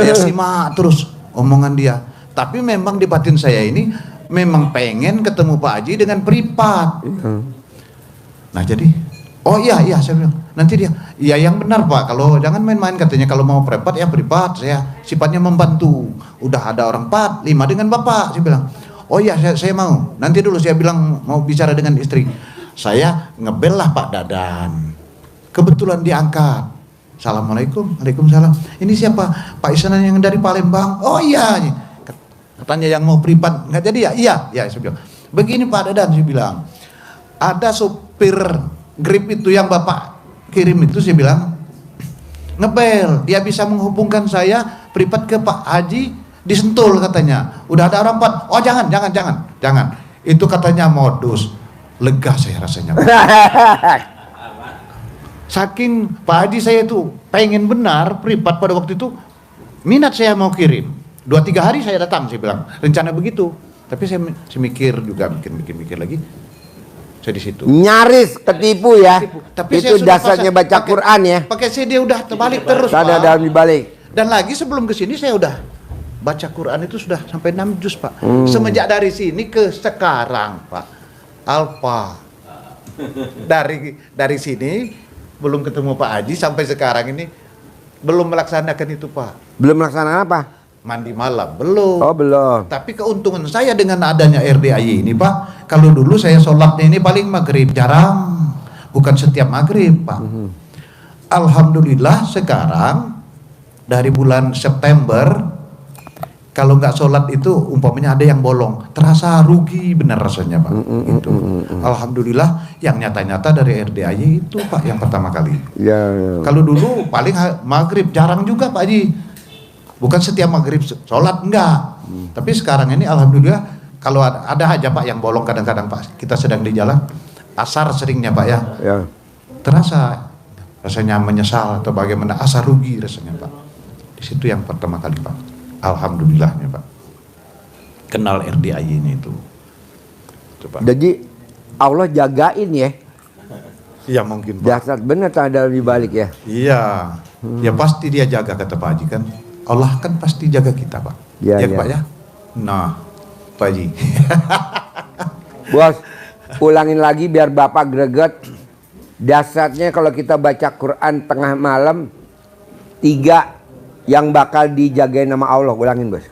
Saya simak terus omongan dia. Tapi memang di batin saya ini memang pengen ketemu Pak Haji dengan privat. Nah jadi, oh iya saya bilang. Nanti dia, ya yang benar Pak, kalau jangan main-main katanya, kalau mau privat ya privat, saya sifatnya membantu. Udah ada orang 4, 5 dengan Bapak, saya bilang. Oh iya saya mau, nanti dulu saya bilang mau bicara dengan istri. Saya ngebel lah Pak Dadan. Kebetulan diangkat. Assalamualaikum, waalaikumsalam. Ini siapa? Pak Isanan yang dari Palembang. Oh iya. Katanya yang mau privat, nggak jadi ya? Iya saya bilang. Begini Pak Dadan, saya bilang. Ada sopir Grip itu yang Bapak kirim itu saya bilang ngebel, dia bisa menghubungkan saya privat ke Pak Haji di Sentul katanya. Udah ada orang 4. Oh jangan. Itu katanya modus. Lega saya rasanya. Saking Pak Haji saya itu pengen benar privat pada waktu itu, minat saya mau kirim. 2-3 hari saya datang saya bilang. Rencana begitu. Tapi saya mikir juga, mikir lagi. Saya di situ. Nyaris ketipu ya. Tapi itu dasarnya baca Quran ya. Pakai CD udah terbalik terus Pak. Ada dalam dibalik. Dan lagi sebelum ke sini saya udah baca Quran itu sudah sampai 6 juz Pak. Semenjak dari sini ke sekarang Pak. Alfa. Dari sini belum ketemu Pak Haji sampai sekarang ini belum melaksanakan itu Pak. Belum melaksanakan apa? Mandi malam belum. Oh belum. Tapi keuntungan saya dengan adanya RDAY ini Pak, kalau dulu saya sholatnya ini paling maghrib, jarang, bukan setiap maghrib Pak. Alhamdulillah sekarang dari bulan September, kalau nggak sholat itu umpamanya ada yang bolong, terasa rugi benar rasanya Pak. Itu. Alhamdulillah yang nyata-nyata dari RDAY itu Pak yang pertama kali. Ya. Kalau dulu paling maghrib, jarang juga Pak Haji. Bukan setiap maghrib sholat, enggak. Tapi sekarang ini alhamdulillah kalau ada aja Pak yang bolong kadang-kadang Pak. Kita sedang di jalan, asar seringnya Pak ya. Terasa rasanya menyesal atau bagaimana, asar rugi rasanya Pak. Di situ yang pertama kali Pak. Alhamdulillahnya Pak. Kenal RDAY ini itu. Pak. Jadi Allah jagain ya. Iya mungkin Pak. Dasar benar ada di balik ya. Iya. Ya pasti dia jaga kata Pak Haji kan. Allah kan pasti jaga kita Pak. Ya Pak ya. Nah Pak Haji. Bos, Ulangin lagi biar Bapak greget. Dasarnya kalau kita baca Quran tengah malam, 3 yang bakal dijagain nama Allah. Ulangin bos.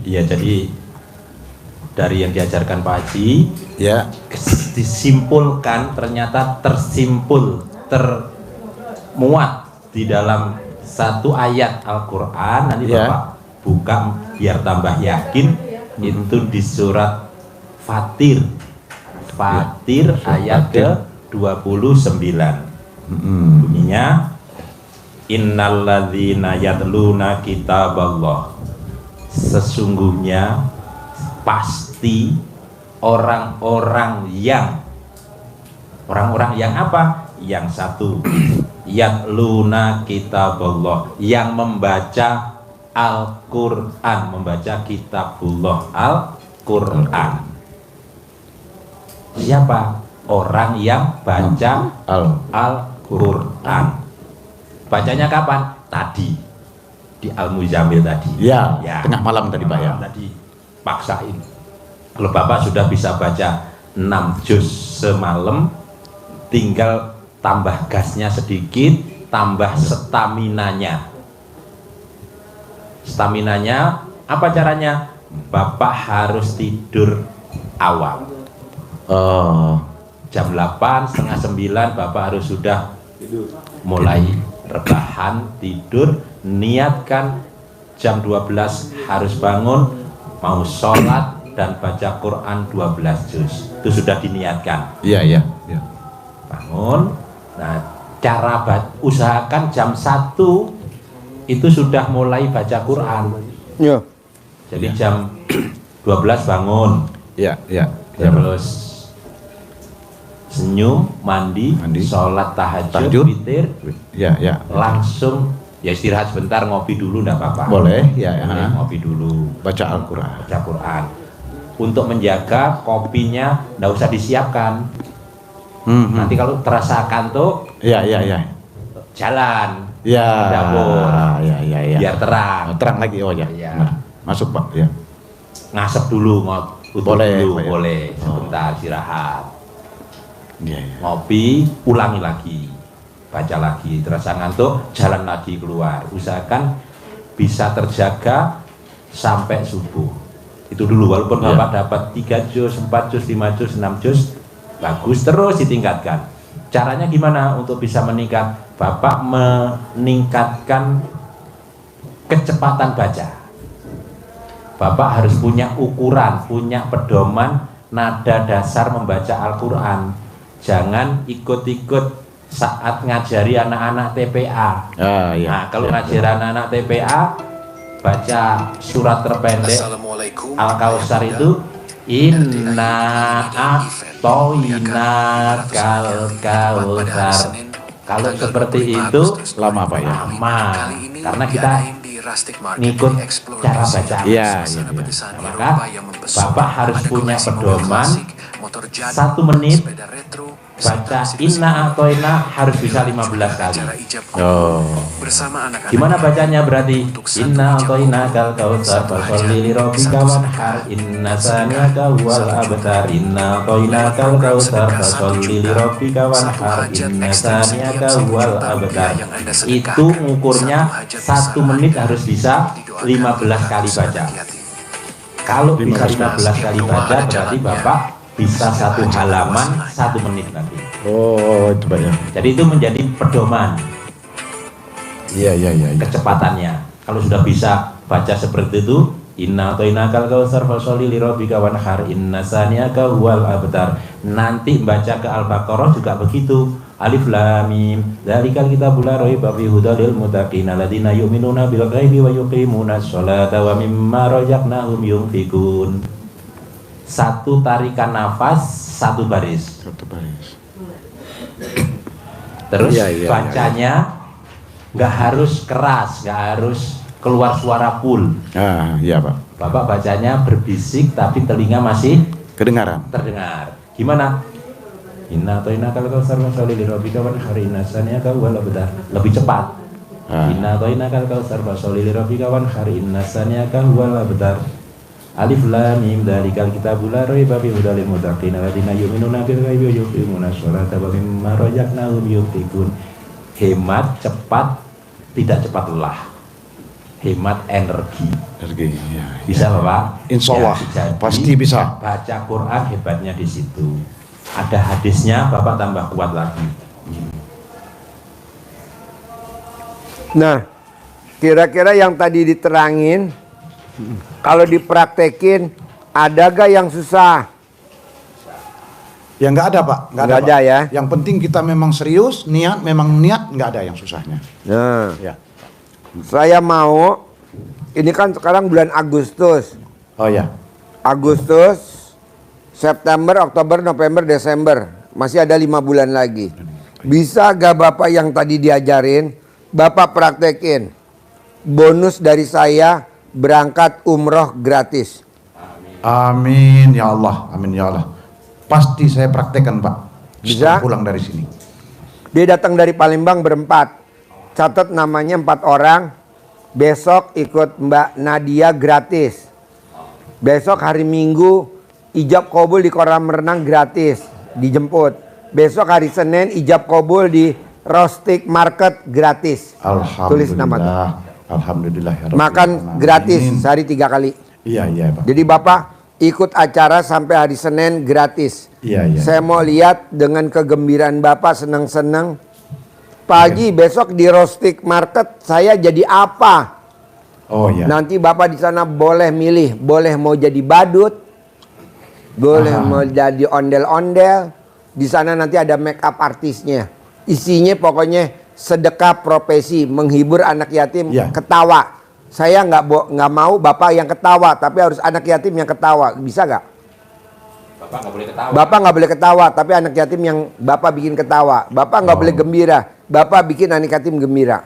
Iya, jadi dari yang diajarkan Pak Haji, Ya. disimpulkan, ternyata termuat di dalam satu ayat Al-Quran. Nanti Ya. Bapak buka biar tambah yakin. Itu di surat Fatir ayat ke-29. Bunyinya, innalladzina yatluna kitaballah, sesungguhnya pasti orang-orang yang apa? Yang satu, yatluna kitaballah, yang membaca Al-Quran, membaca kitabullah Al-Quran. Siapa? Orang yang baca Al-Quran. Bacanya kapan? Tadi di Al-Muzammil tadi. Ya, tengah malam tadi Pak ya. Tadi paksain. Kalau Bapak sudah bisa baca 6 juz semalam, tinggal tambah gasnya sedikit, tambah staminanya. Staminanya apa caranya? Bapak harus tidur awal. Jam 8, setengah 9 Bapak harus sudah mulai rebahan, tidur. Niatkan jam 12 harus bangun, mau sholat dan baca Quran 12 juz. Itu sudah diniatkan. Iya. Bangun. Nah, cara usahakan jam 1 itu sudah mulai baca Quran. Ya. Jadi jam 12 bangun. Iya. Terus senyum, mandi, sholat tahajud, witir, Ya. langsung ya istirahat sebentar, ngopi dulu enggak apa-apa. Boleh, ya. Ngopi dulu, Baca Al-Quran. baca Quran. Untuk menjaga kopinya enggak usah disiapkan. Nanti kalau terasa kantuk, Iya. jalan Ya. ke dapur, Ya. biar terang. Terang lagi, oh ya. Iya. Benar. Masuk Pak, ya. Ngasep dulu, utuh Boleh, dulu, Pak, ya. boleh. Sebentar istirahat. Iya. Ngopi, ulangi lagi, baca lagi, terasa ngantuk, jalan lagi keluar. Usahakan bisa terjaga sampai subuh. Itu dulu, walaupun Bapak dapat 3 juz, 4 juz, 5 juz, 6 juz, bagus, terus ditingkatkan. Caranya gimana untuk bisa meningkat? Bapak meningkatkan kecepatan baca. Bapak harus punya ukuran, punya pedoman nada dasar membaca Al-Quran. Jangan ikut-ikut saat ngajari anak-anak TPA. Iya. Nah, kalau ngajari anak-anak TPA, baca surat terpendek Assalamualaikum Al-Kausar itu inna a'toina kal kausar. Kalau seperti itu Lama Pak ya. lama, karena kita ngikut cara baca. Iya. Maka Bapak harus punya pedoman 1 menit baca inna a'toina harus bisa 15 kali. Bersama anak-anak. Gimana bacanya berarti? Inna a'toina kal kausar fasholli li rabbika wanhar inna saniyaka wal abtar. Inna a'toina kal kausar fasholli li rabbika wanhar inna saniyaka wal abtar. Itu ngukurnya 1 menit harus bisa 15 kali baca. Kalau bisa 15 kali baca berarti Bapak bisa 1 halaman 1 menit nanti. Oh, itu Pak ya. Jadi itu menjadi pedoman Iya. kecepatannya. Kalau sudah bisa baca seperti itu, inna a'toina kal kausar fasholli li rabbika wanhar inna saniyaka wal abtar. Nanti baca ke Al-Baqarah juga begitu. Alif lam mim dzalikal kitabul la raiba fihi hudal lil muttaqin alladzina yu'minuna bil ghaibi wa yuqimunas sholata wa mimma razaqnahum yunfikun. 1 tarikan nafas 1 baris. Terus Iya. bacanya nggak harus keras, nggak harus keluar suara full. Iya Pak. Bapak bacanya berbisik tapi telinga masih Kedengaran. terdengar. Gimana? Inna a'toina kal kausar fasholli li rabbika wanhar inna saniyaka wal abtar. Lebih cepat. Inna a'toina kal kausar fasholli li rabbika wanhar inna saniyaka wal abtar. Alif lam mim dzalikal kitabul la raiba fihi hudal lil muttaqin alladziina yu'minuuna bil ghaibi wa yuqiimuuna sholata wa mimma razaqnahum yunfiqun. Hemat cepat, tidak cepat lelah. Hemat energi. Ya. Bisa Bapak? Insya Allah, jadi, pasti bisa. Baca Quran hebatnya di situ. Ada hadisnya, Bapak tambah kuat lagi. Nah, kira-kira yang tadi diterangin, kalau dipraktekin, ada gak yang susah? Ya nggak ada Pak, Nggak ada Pak. ya. Yang penting kita memang serius, memang niat, nggak ada yang susahnya. Nah, Ya. saya mau, ini kan sekarang bulan Agustus. Oh ya. Agustus, September, Oktober, November, Desember. Masih ada 5 bulan lagi. Bisa gak Bapak yang tadi diajarin, Bapak praktekin? Bonus dari saya, berangkat umroh gratis. Amin ya Allah, amin ya Allah. Pasti saya praktekkan Pak. Bisa? Setelah pulang dari sini. Dia datang dari Palembang berempat. Catat namanya 4 orang. Besok ikut Mbak Nadia gratis. Besok hari Minggu ijab kabul di kolam renang gratis, dijemput. Besok hari Senin ijab kabul di Rustic Market gratis. Alhamdulillah. Tulis nama tuh. Alhamdulillah. Ya Rabbil Makan Alamin. gratis sehari 3 kali. Iya Pak. Jadi Bapak ikut acara sampai hari Senin gratis. Iya. Saya mau lihat dengan kegembiraan Bapak senang-senang. Pak Haji, besok di Rustic Market saya jadi apa? Oh ya. Nanti Bapak di sana boleh milih, boleh mau jadi badut, boleh mau jadi ondel-ondel. Di sana nanti ada make up artisnya. Isinya pokoknya sedekah profesi, menghibur anak yatim, Ya. ketawa. Saya nggak mau Bapak yang ketawa, tapi harus anak yatim yang ketawa. Bisa nggak? Bapak nggak boleh ketawa. Bapak nggak boleh ketawa, tapi anak yatim yang Bapak bikin ketawa. Bapak nggak boleh gembira, Bapak bikin anak yatim gembira.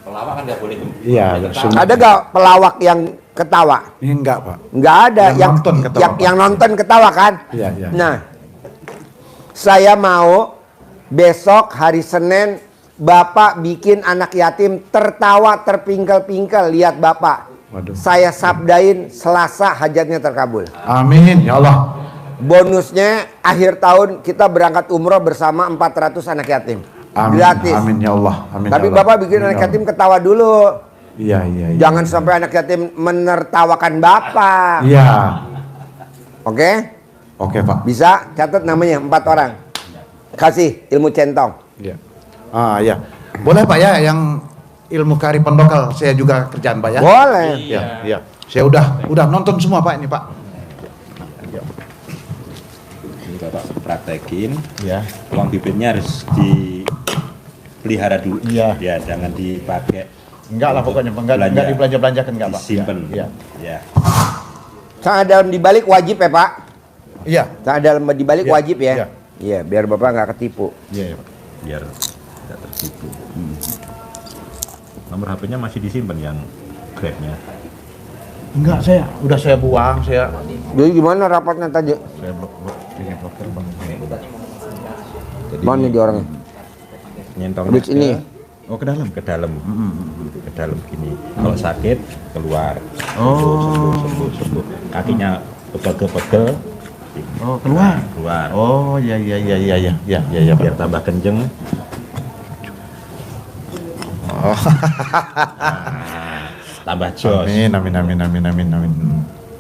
Pelawak kan nggak boleh. Iya, ketawa. Ada nggak pelawak yang ketawa? Ini enggak Pak. Nggak ada. Yang nonton ketawa, Pak. yang nonton ketawa kan? Iya. Nah, saya mau besok hari Senin Bapak bikin anak yatim tertawa terpingkel-pingkel lihat Bapak. Waduh. Saya sabdain Selasa hajatnya terkabul. Amin ya Allah. Bonusnya akhir tahun kita berangkat umroh bersama 400 anak yatim. Amin. Gratis. Amin ya Allah. Amin. Tapi ya Allah. Bapak bikin Amin, anak ya Allah. yatim ketawa dulu. Iya. Jangan sampai anak yatim menertawakan Bapak. Iya. Oke? Oke Pak. Bisa catat namanya 4 orang. Kasih ilmu centong. Iya. Iya. Boleh Pak ya yang ilmu kari pendokal saya juga kerjaan Pak ya? Boleh. Iya. Saya udah nonton semua Pak ini Pak. Ini Bapak praktekin. Ya. Uang bibitnya harus dipelihara dulu. Iya. Ya, jangan dipakai. Enggak lah pokoknya enggak dibelanja-belanjakan enggak Pak. Disimpan. Iya. Ya. Sangat dalam dibalik wajib ya Pak. Iya. Sangat dalam dibalik Iya, wajib ya. iya. Iya, biar Bapak nggak ketipu. Iya Pak. Biar tidak tertipu. Nomor HP-nya masih disimpan yang Grab-nya. Enggak, udah saya buang, saya Jadi gimana rapatnya tadi? bikin blokir Bang. Jadi Mana dia orangnya? nyentongnya Habis ini. Oh, ke dalam. ke dalam. Ke dalam gini. Kalau sakit keluar. Oh. Sembuh. Kakinya pegel-pegel. Oh, keluar. Keluar. Oh, iya Pak. Biar tambah kenceng. Oh. Tambah jos. Amin.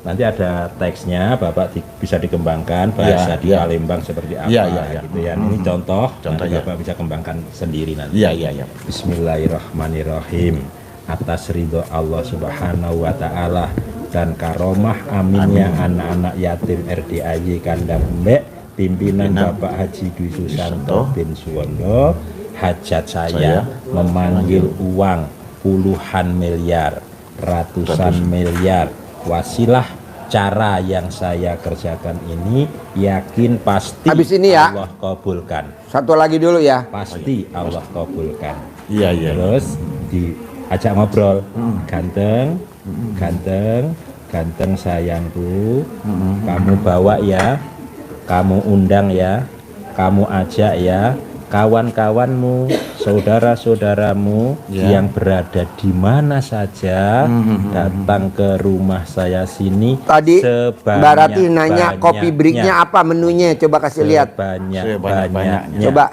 Nanti ada teksnya, Bapak bisa dikembangkan bahasa di Iya. Palembang seperti apa Iya. gitu ya. Ini contoh nanti ya. Bapak bisa kembangkan sendiri nanti. Iya. Bismillahirrahmanirrahim. Atas ridho Allah Subhanahu wa taala dan karomah aminnya anak-anak yatim RDAY Kandang Mbek pimpinan Bapak Haji Dwi Susanto bin Suwondo, hajat saya memanggil uang puluhan miliar, ratusan miliar. Wasilah cara yang saya kerjakan ini yakin pasti Habis ini ya. Allah kabulkan. Satu lagi dulu ya. Pasti Allah kabulkan. Iya. Terus diajak ngobrol. Ganteng sayangku. Kamu bawa ya, kamu undang ya, kamu ajak ya, kawan-kawanmu, saudara-saudaramu yang berada di mana saja datang ke rumah saya sini. Tadi Mbak Rati nanya kopi breaknya apa menunya, coba kasih lihat. Sebanyak-banyaknya. Coba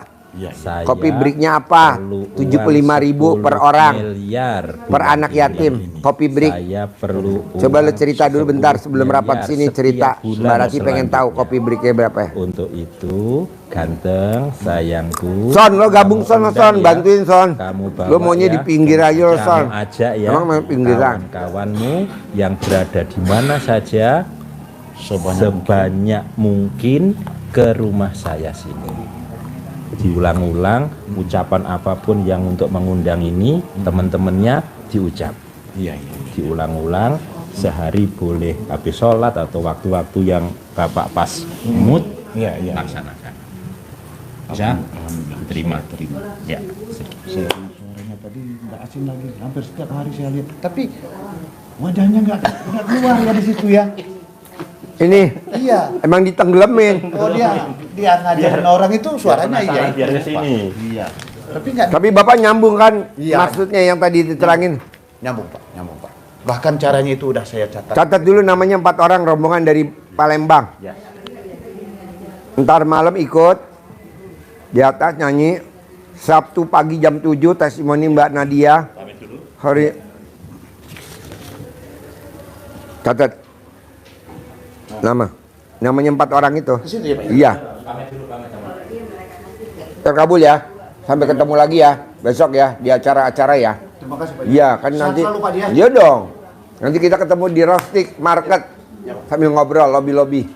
Saya kopi breaknya apa? 75.000 per orang, miliar per anak yatim. Kopi break. Saya perlu Coba lu uang cerita dulu bentar 10 sebelum rapat miliar sini, setiap cerita. bulan Mbak Rati pengen tahu selanjutnya. kopi breaknya berapa ya? Untuk itu, ganteng sayangku. Son, lo gabung kamu Son, undang Son, ya. bantuin Son. Kamu bawa Lo maunya ya. di pinggir aja lo, Son. Kamu ajak ya. Emang mau pinggiran? Kawan-kawanmu yang berada di mana saja sebanyak mungkin ke rumah saya sini. Diulang-ulang ucapan apapun yang untuk mengundang ini teman-temannya diucap. Diulang-ulang sehari boleh habis sholat atau waktu-waktu yang Bapak pas mood laksanakan. Bisa? Terima. Ya. Suaranya tadi nggak asing lagi, hampir setiap hari saya lihat. Tapi wajahnya nggak keluar ya di situ ya. Ini Iya. emang ditenggelamin. Oh dia ngajarin orang itu suaranya iya. Biar ke sini. Iya. Tapi nggak Tapi Bapak nyambung kan Iya. maksudnya yang tadi diterangin. nyambung Pak. Bahkan caranya itu udah saya catat. Catat dulu namanya 4 orang rombongan dari Palembang. Ya. Ntar malam ikut di atas nyanyi. Sabtu pagi jam 7 testimoni Mbak Nadia. Hari catat namanya 4 orang itu. Di situ ya Pak. Iya. Terkabul ya. Sampai ketemu lagi ya besok ya di acara-acara ya. Terima kasih Pak. Iya kan Sehat nanti. selalu, Pak, dia. Iya dong. Nanti kita ketemu di Roastic Market sambil ngobrol lobby-lobby.